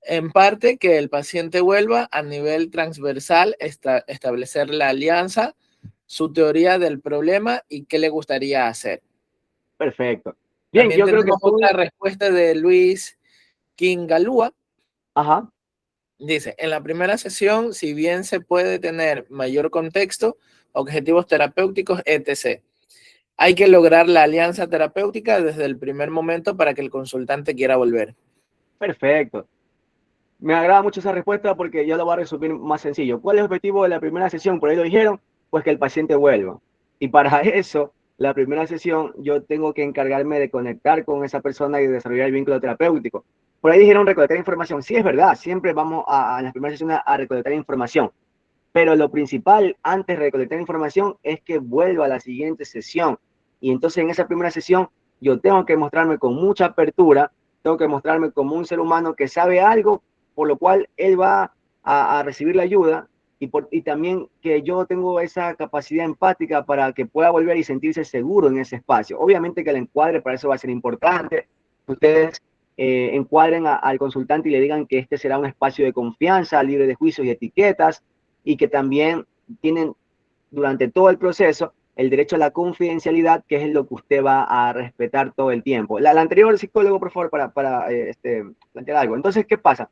En parte, que el paciente vuelva a nivel transversal, establecer la alianza, su teoría del problema y qué le gustaría hacer. Perfecto. Bien, También yo creo que tenemos otra tú. respuesta de Luis Kingalúa. Ajá. Dice, en la primera sesión, si bien se puede tener mayor contexto, objetivos terapéuticos, etc., hay que lograr la alianza terapéutica desde el primer momento para que el consultante quiera volver. Perfecto. Me agrada mucho esa respuesta porque yo lo voy a resumir más sencillo. ¿Cuál es el objetivo de la primera sesión? Por ahí lo dijeron, pues que el paciente vuelva. Y para eso, la primera sesión, yo tengo que encargarme de conectar con esa persona y desarrollar el vínculo terapéutico. Por ahí dijeron recolectar información. Sí, es verdad, siempre vamos a las primeras sesiones a recolectar información. Pero lo principal antes de recolectar información es que vuelva a la siguiente sesión. Y entonces en esa primera sesión yo tengo que mostrarme con mucha apertura, tengo que mostrarme como un ser humano que sabe algo, por lo cual él va a recibir la ayuda y también que yo tengo esa capacidad empática para que pueda volver y sentirse seguro en ese espacio. Obviamente que el encuadre para eso va a ser importante. Ustedes encuadren al consultante y le digan que este será un espacio de confianza, libre de juicios y etiquetas, y que también tienen durante todo el proceso el derecho a la confidencialidad, que es lo que usted va a respetar todo el tiempo. La anterior psicólogo, por favor, para plantear algo. Entonces, ¿qué pasa?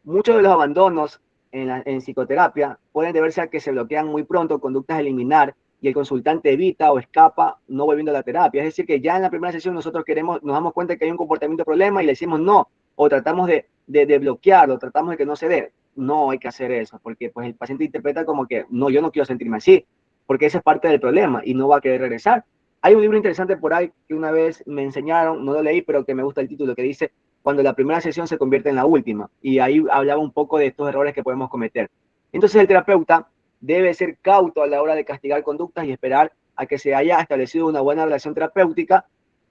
Muchos de los abandonos en psicoterapia pueden deberse a que se bloquean muy pronto conductas a eliminar y el consultante evita o escapa no volviendo a la terapia. Es decir, que ya en la primera sesión nosotros nos damos cuenta de que hay un comportamiento problema y le decimos no, o tratamos de bloquearlo, tratamos de que no se dé. No hay que hacer eso, porque pues el paciente interpreta como que no, yo no quiero sentirme así, porque ese es parte del problema y no va a querer regresar. Hay un libro interesante por ahí que una vez me enseñaron, no lo leí, pero que me gusta el título, que dice cuando la primera sesión se convierte en la última. Y ahí hablaba un poco de estos errores que podemos cometer. Entonces el terapeuta debe ser cauto a la hora de castigar conductas y esperar a que se haya establecido una buena relación terapéutica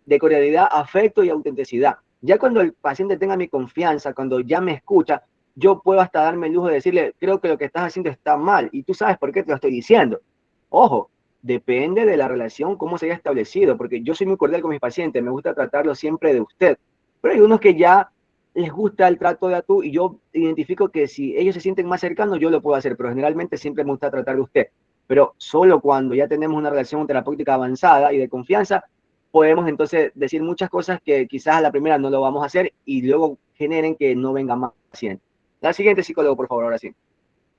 de cordialidad, afecto y autenticidad. Ya cuando el paciente tenga mi confianza, cuando ya me escucha, yo puedo hasta darme el lujo de decirle, creo que lo que estás haciendo está mal y tú sabes por qué te lo estoy diciendo. Ojo, depende de la relación, cómo se haya establecido, porque yo soy muy cordial con mis pacientes, me gusta tratarlo siempre de usted, pero hay unos que ya les gusta el trato de a tú y yo identifico que si ellos se sienten más cercanos, yo lo puedo hacer, pero generalmente siempre me gusta tratar de usted. Pero solo cuando ya tenemos una relación terapéutica avanzada y de confianza, podemos entonces decir muchas cosas que quizás a la primera no lo vamos a hacer y luego generen que no venga más pacientes. La siguiente psicólogo, por favor, ahora sí.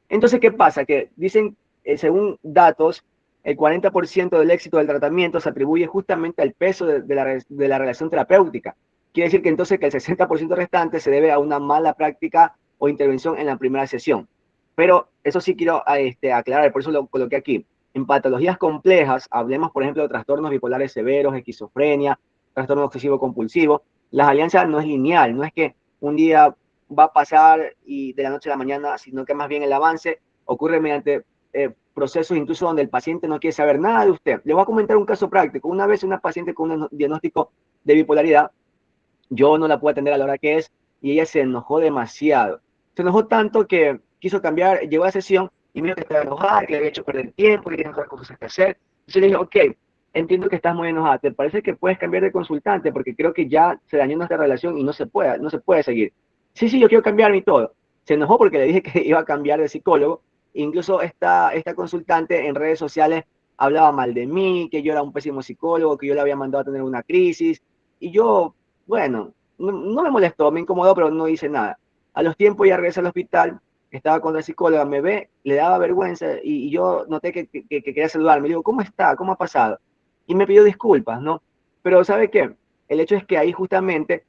Entonces, ¿qué pasa? Que dicen, según datos, el 40% del éxito del tratamiento se atribuye justamente al peso de la relación terapéutica. Quiere decir que entonces que el 60% restante se debe a una mala práctica o intervención en la primera sesión. Pero eso sí quiero aclarar, por eso lo coloqué aquí. En patologías complejas, hablemos por ejemplo de trastornos bipolares severos, esquizofrenia, trastorno obsesivo compulsivo, la alianza no es lineal, no es que un día va a pasar y de la noche a la mañana, sino que más bien el avance ocurre mediante procesos incluso donde el paciente no quiere saber nada de usted. Le voy a comentar un caso práctico. Una vez una paciente con un diagnóstico de bipolaridad, yo no la pude atender a la hora que es y ella se enojó demasiado. Se enojó tanto que quiso cambiar, llegó a la sesión y me dijo que estaba enojada, que le había hecho perder tiempo, que tenía otras cosas que hacer. Entonces le dije, ok, entiendo que estás muy enojada, ¿te parece que puedes cambiar de consultante? Porque creo que ya se dañó nuestra relación y no se puede seguir. Sí, sí, yo quiero cambiarme y todo. Se enojó porque le dije que iba a cambiar de psicólogo. Incluso esta consultante en redes sociales hablaba mal de mí, que yo era un pésimo psicólogo, que yo le había mandado a tener una crisis. Y yo, bueno, no me molestó, me incomodó, pero no hice nada. A los tiempos ya regresé al hospital, estaba con la psicóloga, me ve, le daba vergüenza y yo noté que quería saludarme. Le digo, ¿cómo está? ¿Cómo ha pasado? Y me pidió disculpas, ¿no? Pero ¿sabe qué? El hecho es que ahí justamente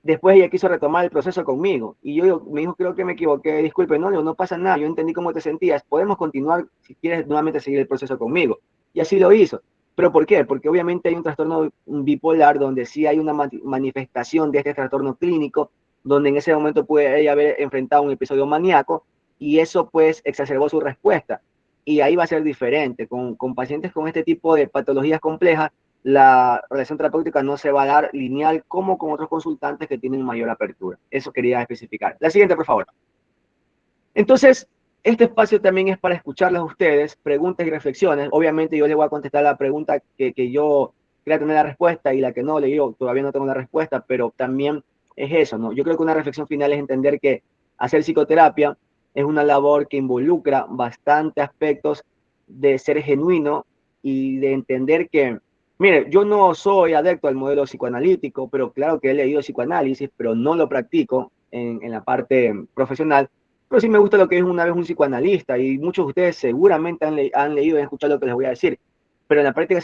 después ella quiso retomar el proceso conmigo. Y yo me dijo, creo que me equivoqué, disculpe, no, no pasa nada, yo entendí cómo te sentías, podemos continuar si quieres nuevamente seguir el proceso conmigo. Y así lo hizo. ¿Pero por qué? Porque obviamente hay un trastorno bipolar donde sí hay una manifestación de este trastorno clínico, donde en ese momento puede ella haber enfrentado un episodio maníaco y eso pues exacerbó su respuesta. Y ahí va a ser diferente. Con pacientes con este tipo de patologías complejas, la relación terapéutica no se va a dar lineal como con otros consultantes que tienen mayor apertura. Eso quería especificar. La siguiente, por favor. Entonces, este espacio también es para escucharles a ustedes, preguntas y reflexiones. Obviamente yo les voy a contestar la pregunta que yo quería tener la respuesta y la que no, le digo, todavía no tengo la respuesta, pero también es eso, ¿no? Yo creo que una reflexión final es entender que hacer psicoterapia es una labor que involucra bastantes aspectos de ser genuino y de entender que, mire, yo no soy adepto al modelo psicoanalítico, pero claro que he leído psicoanálisis, pero no lo practico en la parte profesional, pero sí me gusta lo que es una vez un psicoanalista y muchos de ustedes seguramente han leído y han escuchado lo que les voy a decir. Pero en la práctica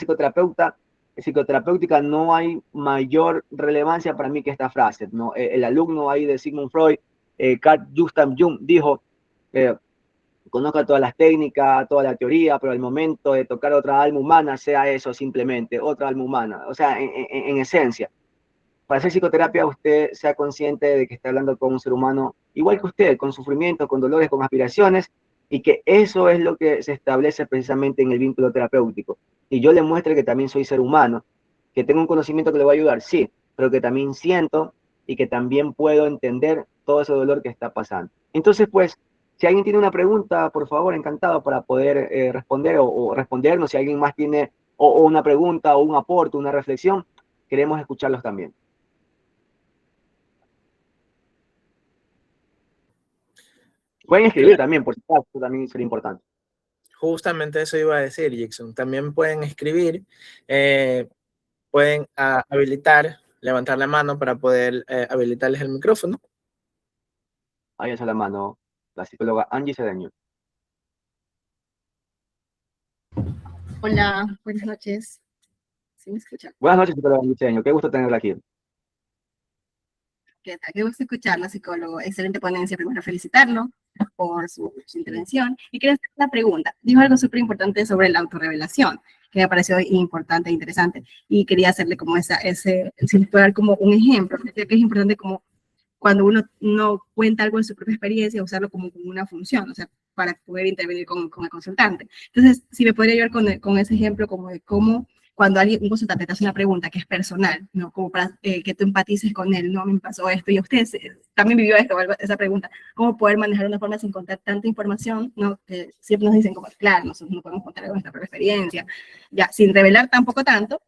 psicoterapéutica no hay mayor relevancia para mí que esta frase, ¿no? El alumno ahí de Sigmund Freud, Carl Gustav Jung, dijo, eh, conozca todas las técnicas, toda la teoría, pero al momento de tocar otra alma humana, sea eso simplemente, otra alma humana, o sea, en esencia para hacer psicoterapia usted sea consciente de que está hablando con un ser humano igual que usted, con sufrimientos, con dolores, con aspiraciones, y que eso es lo que se establece precisamente en el vínculo terapéutico. Y yo le muestre que también soy ser humano, que tengo un conocimiento que le va a ayudar, sí, pero que también siento y que también puedo entender todo ese dolor que está pasando. Entonces, pues, Si alguien tiene una pregunta, por favor, encantado para poder responder o respondernos. Si alguien más tiene o una pregunta o un aporte, una reflexión, queremos escucharlos también. Pueden escribir Claro, también, por supuesto, también sería importante. justamente eso iba a decir, Jackson. También pueden escribir, pueden habilitar, levantar la mano para poder habilitarles el micrófono. Ahí alza la mano la psicóloga Angie Cedeño. Hola, buenas noches. ¿Sí me escuchan? Buenas noches, psicóloga Angie Cedeño. Qué gusto tenerla aquí. ¿Qué tal? Qué gusto escucharlo, psicólogo. Excelente ponencia. Primero felicitarlo por su intervención. Y quería hacer una pregunta. Dijo algo súper importante sobre la autorrevelación, que me pareció importante e interesante. Y quería hacerle como si les puedo dar como un ejemplo. Creo que es importante como cuando uno no cuenta algo de su propia experiencia, usarlo como una función, o sea, para poder intervenir con el consultante. Entonces, si me podría ayudar con ese ejemplo, como de cómo cuando un consultante te hace una pregunta que es personal, ¿no? Como para que tú empatices con él, ¿no? Me pasó esto y usted también vivió esto, esa pregunta. ¿Cómo poder manejar una forma sin contar tanta información, ¿no? Que siempre nos dicen como, claro, nosotros no podemos contar algo de nuestra propia experiencia, ya, sin revelar tampoco tanto,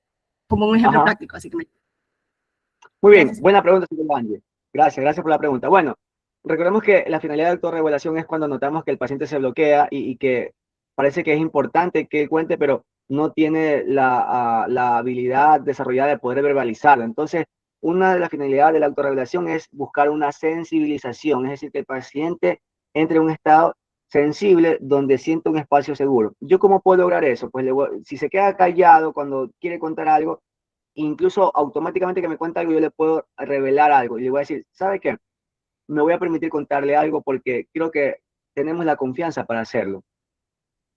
como un ejemplo Ajá. práctico, así que Muy bien, gracias. buena pregunta, psicóloga Angie. Gracias, gracias por la pregunta. Bueno, recordemos que la finalidad de autorregulación es cuando notamos que el paciente se bloquea y que parece que es importante que él cuente, pero no tiene la habilidad desarrollada de poder verbalizarlo. Entonces, una de las finalidades de la autorregulación es buscar una sensibilización, es decir, que el paciente entre en un estado sensible donde sienta un espacio seguro. ¿Yo cómo puedo lograr eso? Pues si se queda callado cuando quiere contar algo, incluso automáticamente que me cuenta algo, yo le puedo revelar algo y le voy a decir, ¿sabe qué? Me voy a permitir contarle algo porque creo que tenemos la confianza para hacerlo.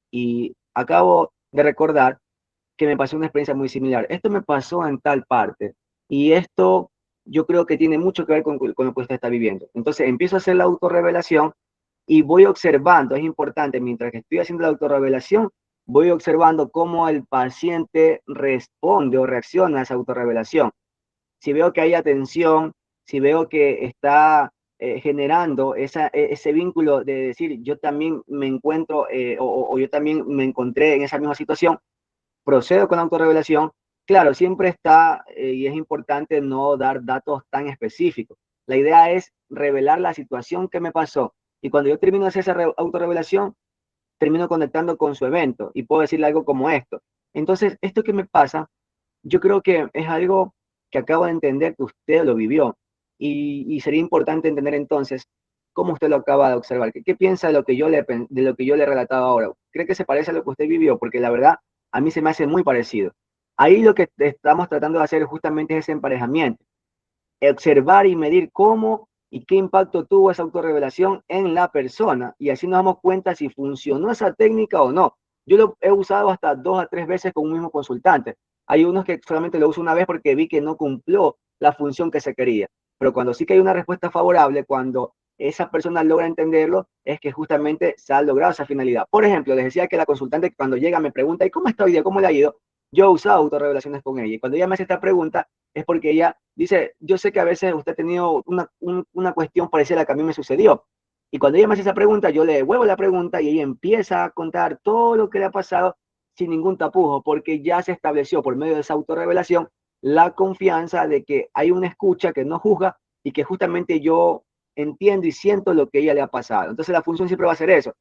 Y acabo de recordar que me pasó una experiencia muy similar. Esto me pasó en tal parte y esto yo creo que tiene mucho que ver con lo que usted está viviendo. Entonces empiezo a hacer la autorrevelación y voy observando, es importante, mientras que estoy haciendo la autorrevelación, voy observando cómo el paciente responde o reacciona a esa autorrevelación. Si veo que hay atención, si veo que está generando ese vínculo de decir, yo también me encuentro o yo también me encontré en esa misma situación, procedo con la autorrevelación. Claro, siempre está y es importante no dar datos tan específicos. La idea es revelar la situación que me pasó. Y cuando yo termino de hacer esa autorrevelación, termino conectando con su evento y puedo decirle algo como esto. Entonces, esto que me pasa, yo creo que es algo que acabo de entender que usted lo vivió y sería importante entender entonces cómo usted lo acaba de observar. ¿Qué piensa de lo que de lo que yo le he relatado ahora? ¿Cree que se parece a lo que usted vivió? Porque la verdad, a mí se me hace muy parecido. Ahí lo que estamos tratando de hacer justamente es ese emparejamiento, observar y medir cómo y qué impacto tuvo esa autorrevelación en la persona y así nos damos cuenta si funcionó esa técnica o no. Yo lo he usado hasta 2 a 3 veces con un mismo consultante. Hay unos que solamente lo uso una vez porque vi que no cumplió la función que se quería. Pero cuando sí que hay una respuesta favorable, cuando esa persona logra entenderlo, es que justamente se ha logrado esa finalidad. Por ejemplo, les decía que la consultante cuando llega me pregunta, ¿y cómo está hoy día? ¿Cómo le ha ido? Yo he usado autorrevelaciones con ella. Y cuando ella me hace esta pregunta, es porque ella dice, yo sé que a veces usted ha tenido una cuestión parecida a la que a mí me sucedió. Y cuando ella me hace esa pregunta, yo le devuelvo la pregunta y ella empieza a contar todo lo que le ha pasado sin ningún tapujo, porque ya se estableció por medio de esa autorrevelación la confianza de que hay una escucha que no juzga y que justamente yo entiendo y siento lo que ella le ha pasado. Entonces la función siempre va a ser eso.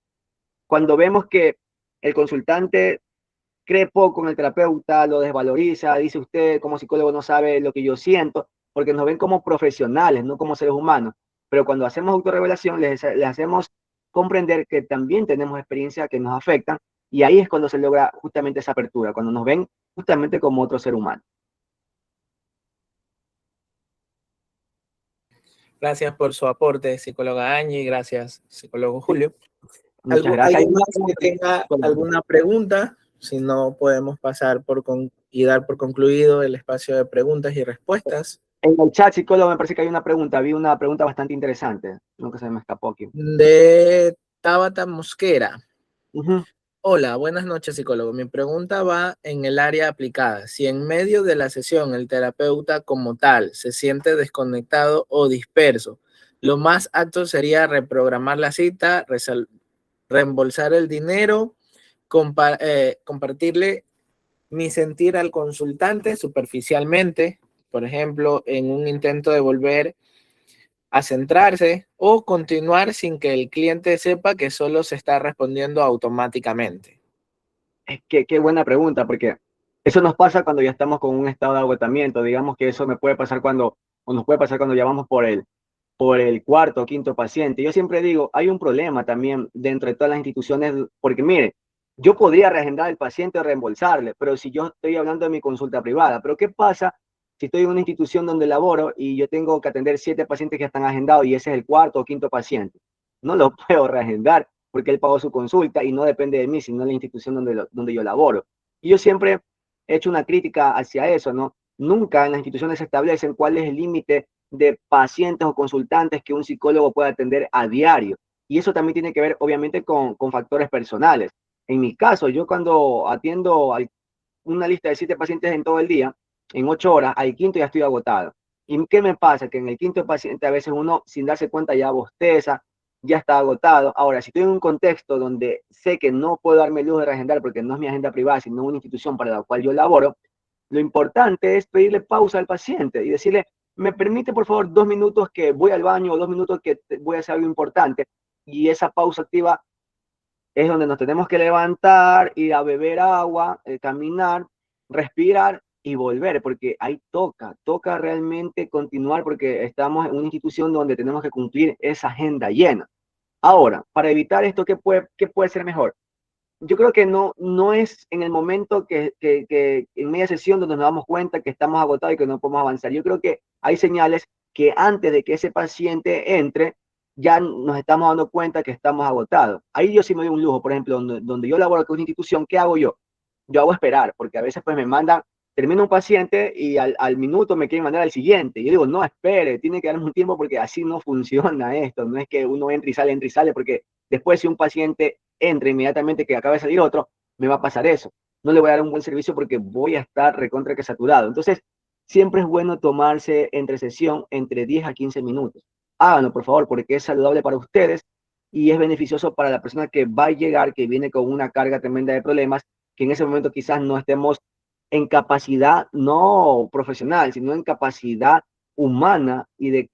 Cuando vemos que el consultante cree poco en el terapeuta, lo desvaloriza, dice usted como psicólogo no sabe lo que yo siento, porque nos ven como profesionales, no como seres humanos. Pero cuando hacemos autorrevelación, les hacemos comprender que también tenemos experiencias que nos afectan y ahí es cuando se logra justamente esa apertura, cuando nos ven justamente como otro ser humano. Gracias por su aporte, psicóloga Angie, gracias, psicólogo Julio. Muchas gracias. ¿Alguien más que tenga alguna pregunta? Si no, podemos pasar y dar por concluido el espacio de preguntas y respuestas. En el chat, psicólogo, me parece que hay una pregunta, vi una pregunta bastante interesante, nunca se me escapó aquí. De Tabata Mosquera. Uh-huh. Hola, buenas noches, psicólogo. Mi pregunta va en el área aplicada. Si en medio de la sesión el terapeuta como tal se siente desconectado o disperso, Lo más apto sería reprogramar la cita, reembolsar el dinero, compartirle mi sentir al consultante superficialmente, por ejemplo, en un intento de volver a centrarse o continuar sin que el cliente sepa que solo se está respondiendo automáticamente. Qué buena pregunta, porque eso nos pasa cuando ya estamos con un estado de agotamiento. Digamos que eso me puede pasar o nos puede pasar cuando ya vamos por el cuarto o quinto paciente. Yo siempre digo, hay un problema también dentro de todas las instituciones, porque mire, yo podría reagendar al paciente o reembolsarle, pero si yo estoy hablando de mi consulta privada, pero ¿qué pasa si estoy en una institución donde laboro y yo tengo que atender 7 pacientes que están agendados y ese es el cuarto o quinto paciente? No lo puedo reagendar porque él pagó su consulta y no depende de mí, sino de la institución donde yo laboro. Y yo siempre he hecho una crítica hacia eso, ¿no? Nunca en las instituciones se establecen cuál es el límite de pacientes o consultantes que un psicólogo puede atender a diario. Y eso también tiene que ver, obviamente, con factores personales. En mi caso, yo cuando atiendo a una lista de 7 pacientes en todo el día, en 8 horas, al quinto ya estoy agotado. ¿Y qué me pasa? Que en el quinto paciente a veces uno, sin darse cuenta, ya bosteza, ya está agotado. Ahora, si estoy en un contexto donde sé que no puedo darme luz de reagendar porque no es mi agenda privada, sino una institución para la cual yo laboro, lo importante es pedirle pausa al paciente y decirle, me permite por favor 2 minutos que voy al baño o 2 minutos que voy a hacer algo importante. Y esa pausa activa es donde nos tenemos que levantar, ir a beber agua, caminar, respirar y volver, porque ahí toca realmente continuar porque estamos en una institución donde tenemos que cumplir esa agenda llena. Ahora, para evitar esto, qué puede ser mejor? Yo creo que no es en el momento que en media sesión donde nos damos cuenta que estamos agotados y que no podemos avanzar. Yo creo que hay señales que antes de que ese paciente entre, ya nos estamos dando cuenta que estamos agotados. Ahí yo sí me doy un lujo, por ejemplo, donde yo laboro con una institución, ¿qué hago yo? Yo hago esperar, porque a veces pues me mandan, termino un paciente y al minuto me quieren mandar al siguiente. Yo digo, no, espere, tiene que darme un tiempo porque así no funciona esto. No es que uno entre y sale, porque después si un paciente entra inmediatamente que acaba de salir otro, me va a pasar eso. No le voy a dar un buen servicio porque voy a estar recontra que saturado. Entonces, siempre es bueno tomarse entre sesión entre 10 a 15 minutos. Háganlo, por favor, porque es saludable para ustedes y es beneficioso para la persona que va a llegar, que viene con una carga tremenda de problemas, que en ese momento quizás no estemos en capacidad no profesional, sino en capacidad humana y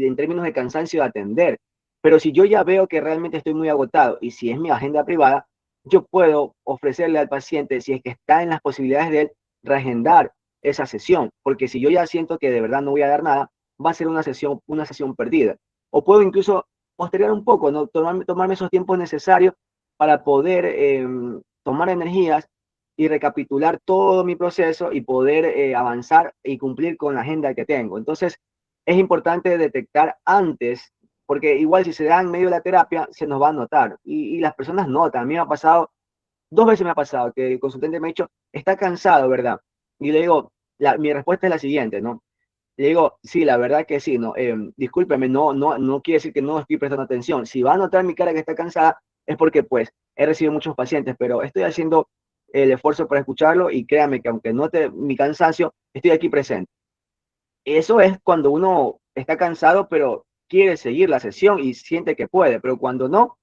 en términos de cansancio de atender. Pero si yo ya veo que realmente estoy muy agotado y si es mi agenda privada, yo puedo ofrecerle al paciente, si es que está en las posibilidades de él, reagendar esa sesión. Porque si yo ya siento que de verdad no voy a dar nada, va a ser una sesión perdida. O puedo incluso postergar un poco, ¿no? Tomarme esos tiempos necesarios para poder tomar energías y recapitular todo mi proceso y poder avanzar y cumplir con la agenda que tengo. Entonces, es importante detectar antes, porque igual si se da en medio de la terapia, se nos va a notar. Y las personas notan. A mí me ha pasado, 2 veces me ha pasado que el consultante me ha dicho, está cansado, ¿verdad? Y le digo, mi respuesta es la siguiente, ¿no? Le digo, sí, la verdad que sí, no, discúlpeme, no quiere decir que no estoy prestando atención. Si va a notar mi cara que está cansada, es porque pues he recibido muchos pacientes, pero estoy haciendo el esfuerzo para escucharlo y créame que aunque note mi cansancio, estoy aquí presente. Eso es cuando uno está cansado, pero quiere seguir la sesión y siente que puede, pero cuando no,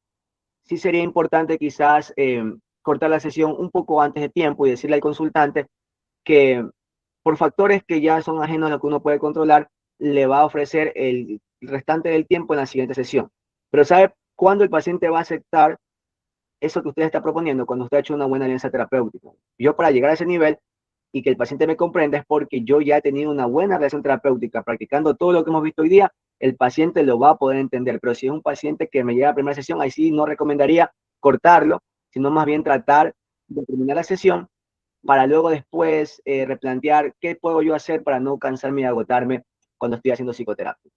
sí sería importante quizás cortar la sesión un poco antes de tiempo y decirle al consultante que por factores que ya son ajenos a lo que uno puede controlar, le va a ofrecer el restante del tiempo en la siguiente sesión. Pero ¿sabe cuándo el paciente va a aceptar eso que usted está proponiendo? Cuando usted ha hecho una buena alianza terapéutica. Yo para llegar a ese nivel y que el paciente me comprenda es porque yo ya he tenido una buena relación terapéutica, practicando todo lo que hemos visto hoy día, el paciente lo va a poder entender. Pero si es un paciente que me llega a primera sesión, ahí sí no recomendaría cortarlo, sino más bien tratar de terminar la sesión para luego después replantear qué puedo yo hacer para no cansarme y agotarme cuando estoy haciendo psicoterapia.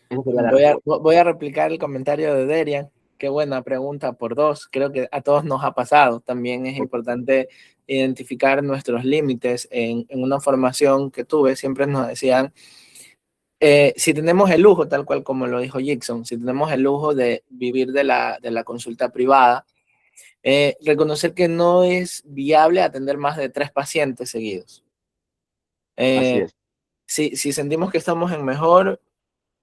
Esa sería la respuesta. Voy a replicar el comentario de Derian. Qué buena pregunta por dos. Creo que a todos nos ha pasado. También es importante identificar nuestros límites. En una formación que tuve, siempre nos decían, si tenemos el lujo, tal cual como lo dijo Jackson, si tenemos el lujo de vivir de la consulta privada, reconocer que no es viable atender más de 3 pacientes seguidos. Así es. si sentimos que estamos en mejor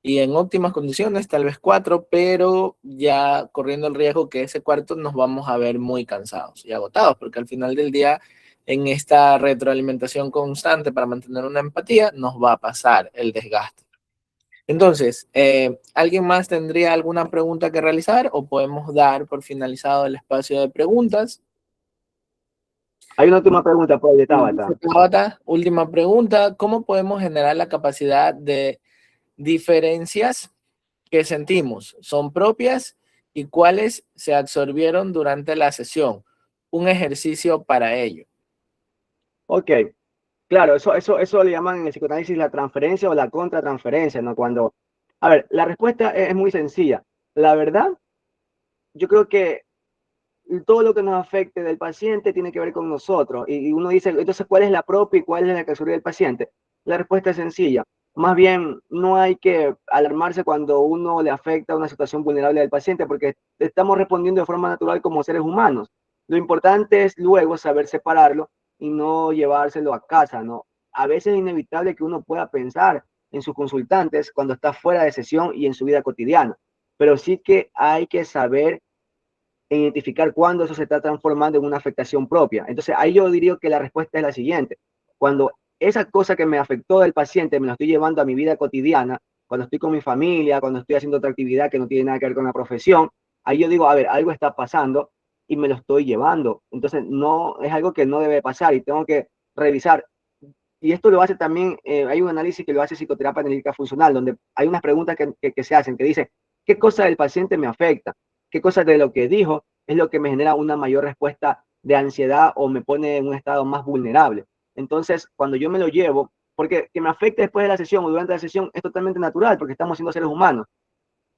y en óptimas condiciones, tal vez 4, pero ya corriendo el riesgo que ese cuarto nos vamos a ver muy cansados y agotados, porque al final del día, en esta retroalimentación constante para mantener una empatía, nos va a pasar el desgaste. Entonces, ¿alguien más tendría alguna pregunta que realizar o podemos dar por finalizado el espacio de preguntas? Hay una última pregunta por de Tabata. Tabata, última pregunta. ¿Cómo podemos generar la capacidad de diferencias que sentimos son propias y cuáles se absorbieron durante la sesión? Un ejercicio para ello. Ok, claro, eso le llaman en el psicoanálisis la transferencia o la contratransferencia, ¿no? Cuando, a ver, la respuesta es muy sencilla. La verdad, yo creo que todo lo que nos afecte del paciente tiene que ver con nosotros. Y uno dice, entonces, ¿cuál es la propia y cuál es la que absorbe del paciente? La respuesta es sencilla. Más bien, no hay que alarmarse cuando uno le afecta una situación vulnerable del paciente, porque estamos respondiendo de forma natural como seres humanos. Lo importante es luego saber separarlo y no llevárselo a casa, ¿no? A veces es inevitable que uno pueda pensar en sus consultantes cuando está fuera de sesión y en su vida cotidiana, pero sí que hay que saber identificar cuándo eso se está transformando en una afectación propia. Entonces, ahí yo diría que la respuesta es la siguiente. Cuando esa cosa que me afectó del paciente me lo estoy llevando a mi vida cotidiana, cuando estoy con mi familia, cuando estoy haciendo otra actividad que no tiene nada que ver con la profesión, ahí yo digo, a ver, algo está pasando y me lo estoy llevando. Entonces, no es algo que no debe pasar y tengo que revisar. Y esto lo hace también, hay un análisis que lo hace psicoterapia analítica funcional, donde hay unas preguntas que se hacen, que dice, ¿qué cosa del paciente me afecta? ¿Qué cosa de lo que dijo es lo que me genera una mayor respuesta de ansiedad o me pone en un estado más vulnerable? Entonces, cuando yo me lo llevo, porque que me afecte después de la sesión o durante la sesión es totalmente natural, porque estamos siendo seres humanos,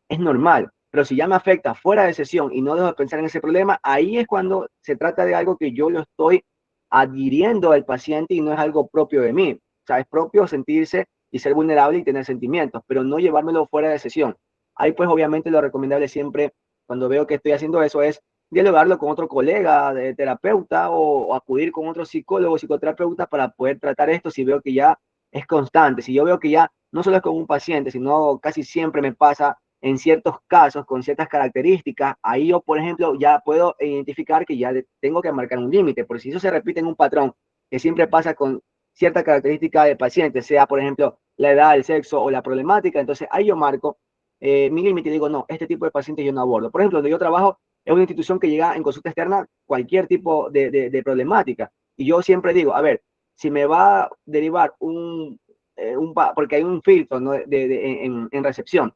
es normal. Pero si ya me afecta fuera de sesión y no dejo de pensar en ese problema, ahí es cuando se trata de algo que yo lo estoy adhiriendo al paciente y no es algo propio de mí. O sea, es propio sentirse y ser vulnerable y tener sentimientos, pero no llevármelo fuera de sesión. Ahí pues obviamente lo recomendable siempre cuando veo que estoy haciendo eso es dialogarlo con otro colega de terapeuta o acudir con otro psicólogo o psicoterapeuta para poder tratar esto si veo que ya es constante. Si yo veo que ya no solo es con un paciente, sino casi siempre me pasa en ciertos casos con ciertas características, ahí yo, por ejemplo, ya puedo identificar que ya tengo que marcar un límite, porque si eso se repite en un patrón que siempre pasa con cierta característica del paciente, sea, por ejemplo, la edad, el sexo o la problemática, entonces ahí yo marco mi límite y digo, no, este tipo de pacientes yo no abordo. Por ejemplo, donde yo trabajo es una institución que llega en consulta externa cualquier tipo de problemática. Y yo siempre digo, a ver, si me va a derivar porque hay un filtro, ¿no? en recepción,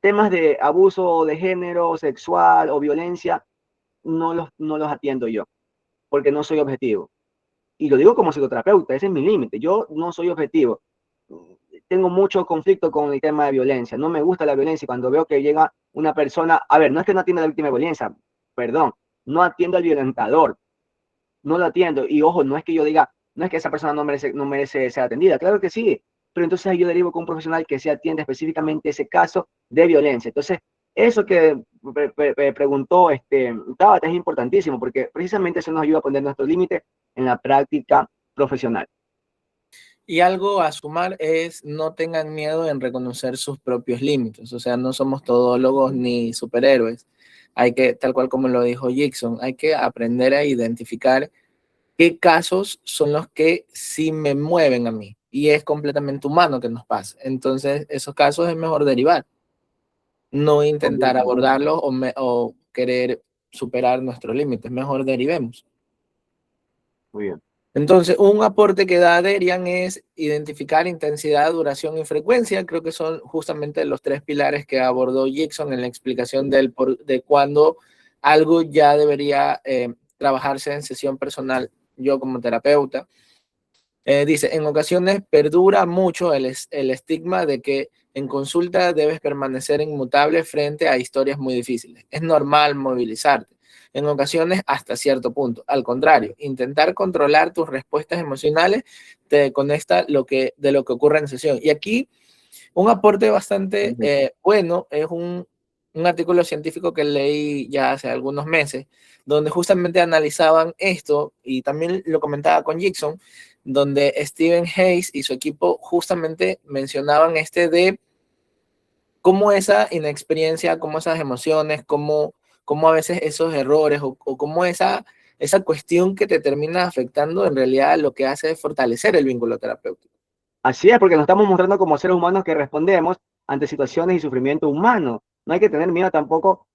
temas de abuso de género, sexual o violencia, no los atiendo yo, porque no soy objetivo. Y lo digo como psicoterapeuta, ese es mi límite. Yo no soy objetivo. Tengo mucho conflicto con el tema de violencia. No me gusta la violencia. Y cuando veo que llega una persona, a ver, no es que no atienda a la víctima de violencia, perdón, no atiendo al violentador, no lo atiendo. Y ojo, no es que yo diga, no es que esa persona no merece ser atendida, claro que sí, pero entonces ahí yo derivo con un profesional que se atiende específicamente ese caso de violencia. Entonces, eso que preguntó Tabata es importantísimo porque precisamente eso nos ayuda a poner nuestros límites en la práctica profesional. Y algo a sumar es no tengan miedo en reconocer sus propios límites. O sea, no somos todólogos ni superhéroes. Hay que, tal cual como lo dijo Jackson, hay que aprender a identificar qué casos son los que sí me mueven a mí. Y es completamente humano que nos pase. Entonces, esos casos es mejor derivar, no intentar abordarlos o querer superar nuestros límites. Mejor derivemos. Muy bien. Entonces, un aporte que da Derian es identificar intensidad, duración y frecuencia. Creo que son justamente los 3 pilares que abordó Jackson en la explicación de cuándo algo ya debería trabajarse en sesión personal, yo como terapeuta. Dice, en ocasiones perdura mucho el estigma de que en consulta debes permanecer inmutable frente a historias muy difíciles. Es normal movilizarte. En ocasiones hasta cierto punto. Al contrario, intentar controlar tus respuestas emocionales te desconecta de lo que ocurre en sesión. Y aquí un aporte bastante bueno es un artículo científico que leí ya hace algunos meses, donde justamente analizaban esto y también lo comentaba con Jackson, donde Stephen Hayes y su equipo justamente mencionaban de cómo esa inexperiencia, cómo esas emociones, cómo a veces esos errores o cómo esa cuestión que te termina afectando en realidad lo que hace es fortalecer el vínculo terapéutico. Así es, porque nos estamos mostrando como seres humanos que respondemos ante situaciones y sufrimiento humano. No hay que tener miedo tampoco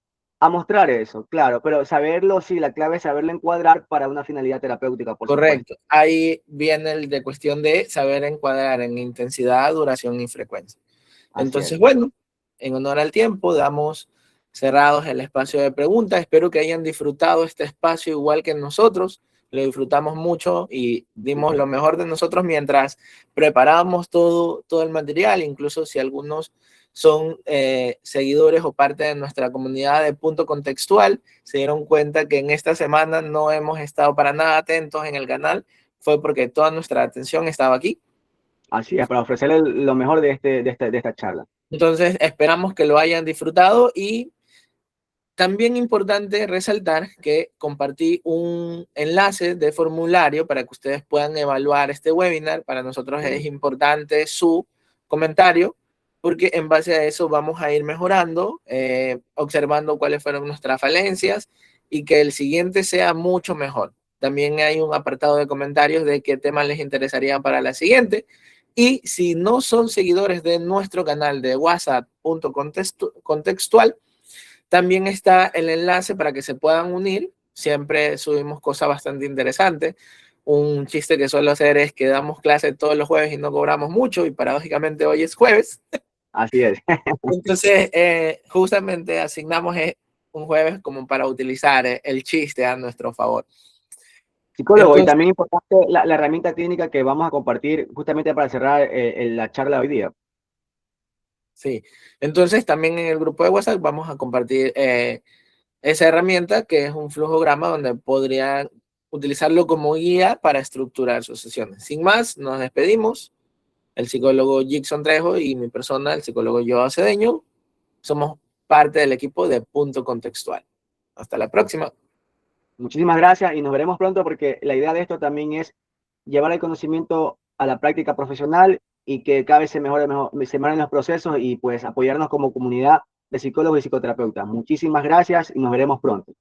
a mostrar eso, claro, pero saberlo, sí, la clave es saberlo encuadrar para una finalidad terapéutica, por supuesto. Correcto. Ahí viene el de cuestión de saber encuadrar en intensidad, duración y frecuencia. Así Entonces, es. bueno, en honor al tiempo, damos cerrados el espacio de preguntas. Espero que hayan disfrutado este espacio igual que nosotros. Lo disfrutamos mucho y dimos lo mejor de nosotros mientras preparábamos todo el material, incluso si algunos son seguidores o parte de nuestra comunidad de Punto Contextual, se dieron cuenta que en esta semana no hemos estado para nada atentos en el canal, fue porque toda nuestra atención estaba aquí. Así es, para ofrecerle lo mejor de esta charla. Entonces, esperamos que lo hayan disfrutado y también importante resaltar que compartí un enlace de formulario para que ustedes puedan evaluar este webinar. Para nosotros es importante su comentario porque en base a eso vamos a ir mejorando, observando cuáles fueron nuestras falencias y que el siguiente sea mucho mejor. También hay un apartado de comentarios de qué temas les interesaría para la siguiente. Y si no son seguidores de nuestro canal de WhatsApp.contextual, también está el enlace para que se puedan unir. Siempre subimos cosas bastante interesantes. Un chiste que suelo hacer es que damos clases todos los jueves y no cobramos mucho y paradójicamente hoy es jueves. Así es. Entonces, justamente asignamos un jueves como para utilizar el chiste a nuestro favor. Psicólogo, Entonces, y también importante la herramienta clínica que vamos a compartir justamente para cerrar la charla de hoy día. sí, entonces también en el grupo de WhatsApp vamos a compartir esa herramienta que es un flujograma donde podrían utilizarlo como guía para estructurar sus sesiones. Sin más, nos despedimos. El psicólogo Jixon Trejo y mi persona, el psicólogo Joao Cedeño, somos parte del equipo de Punto Contextual. Hasta la próxima. Muchísimas gracias y nos veremos pronto porque la idea de esto también es llevar el conocimiento a la práctica profesional y que cada vez se mejoren los procesos y pues apoyarnos como comunidad de psicólogos y psicoterapeutas. Muchísimas gracias y nos veremos pronto.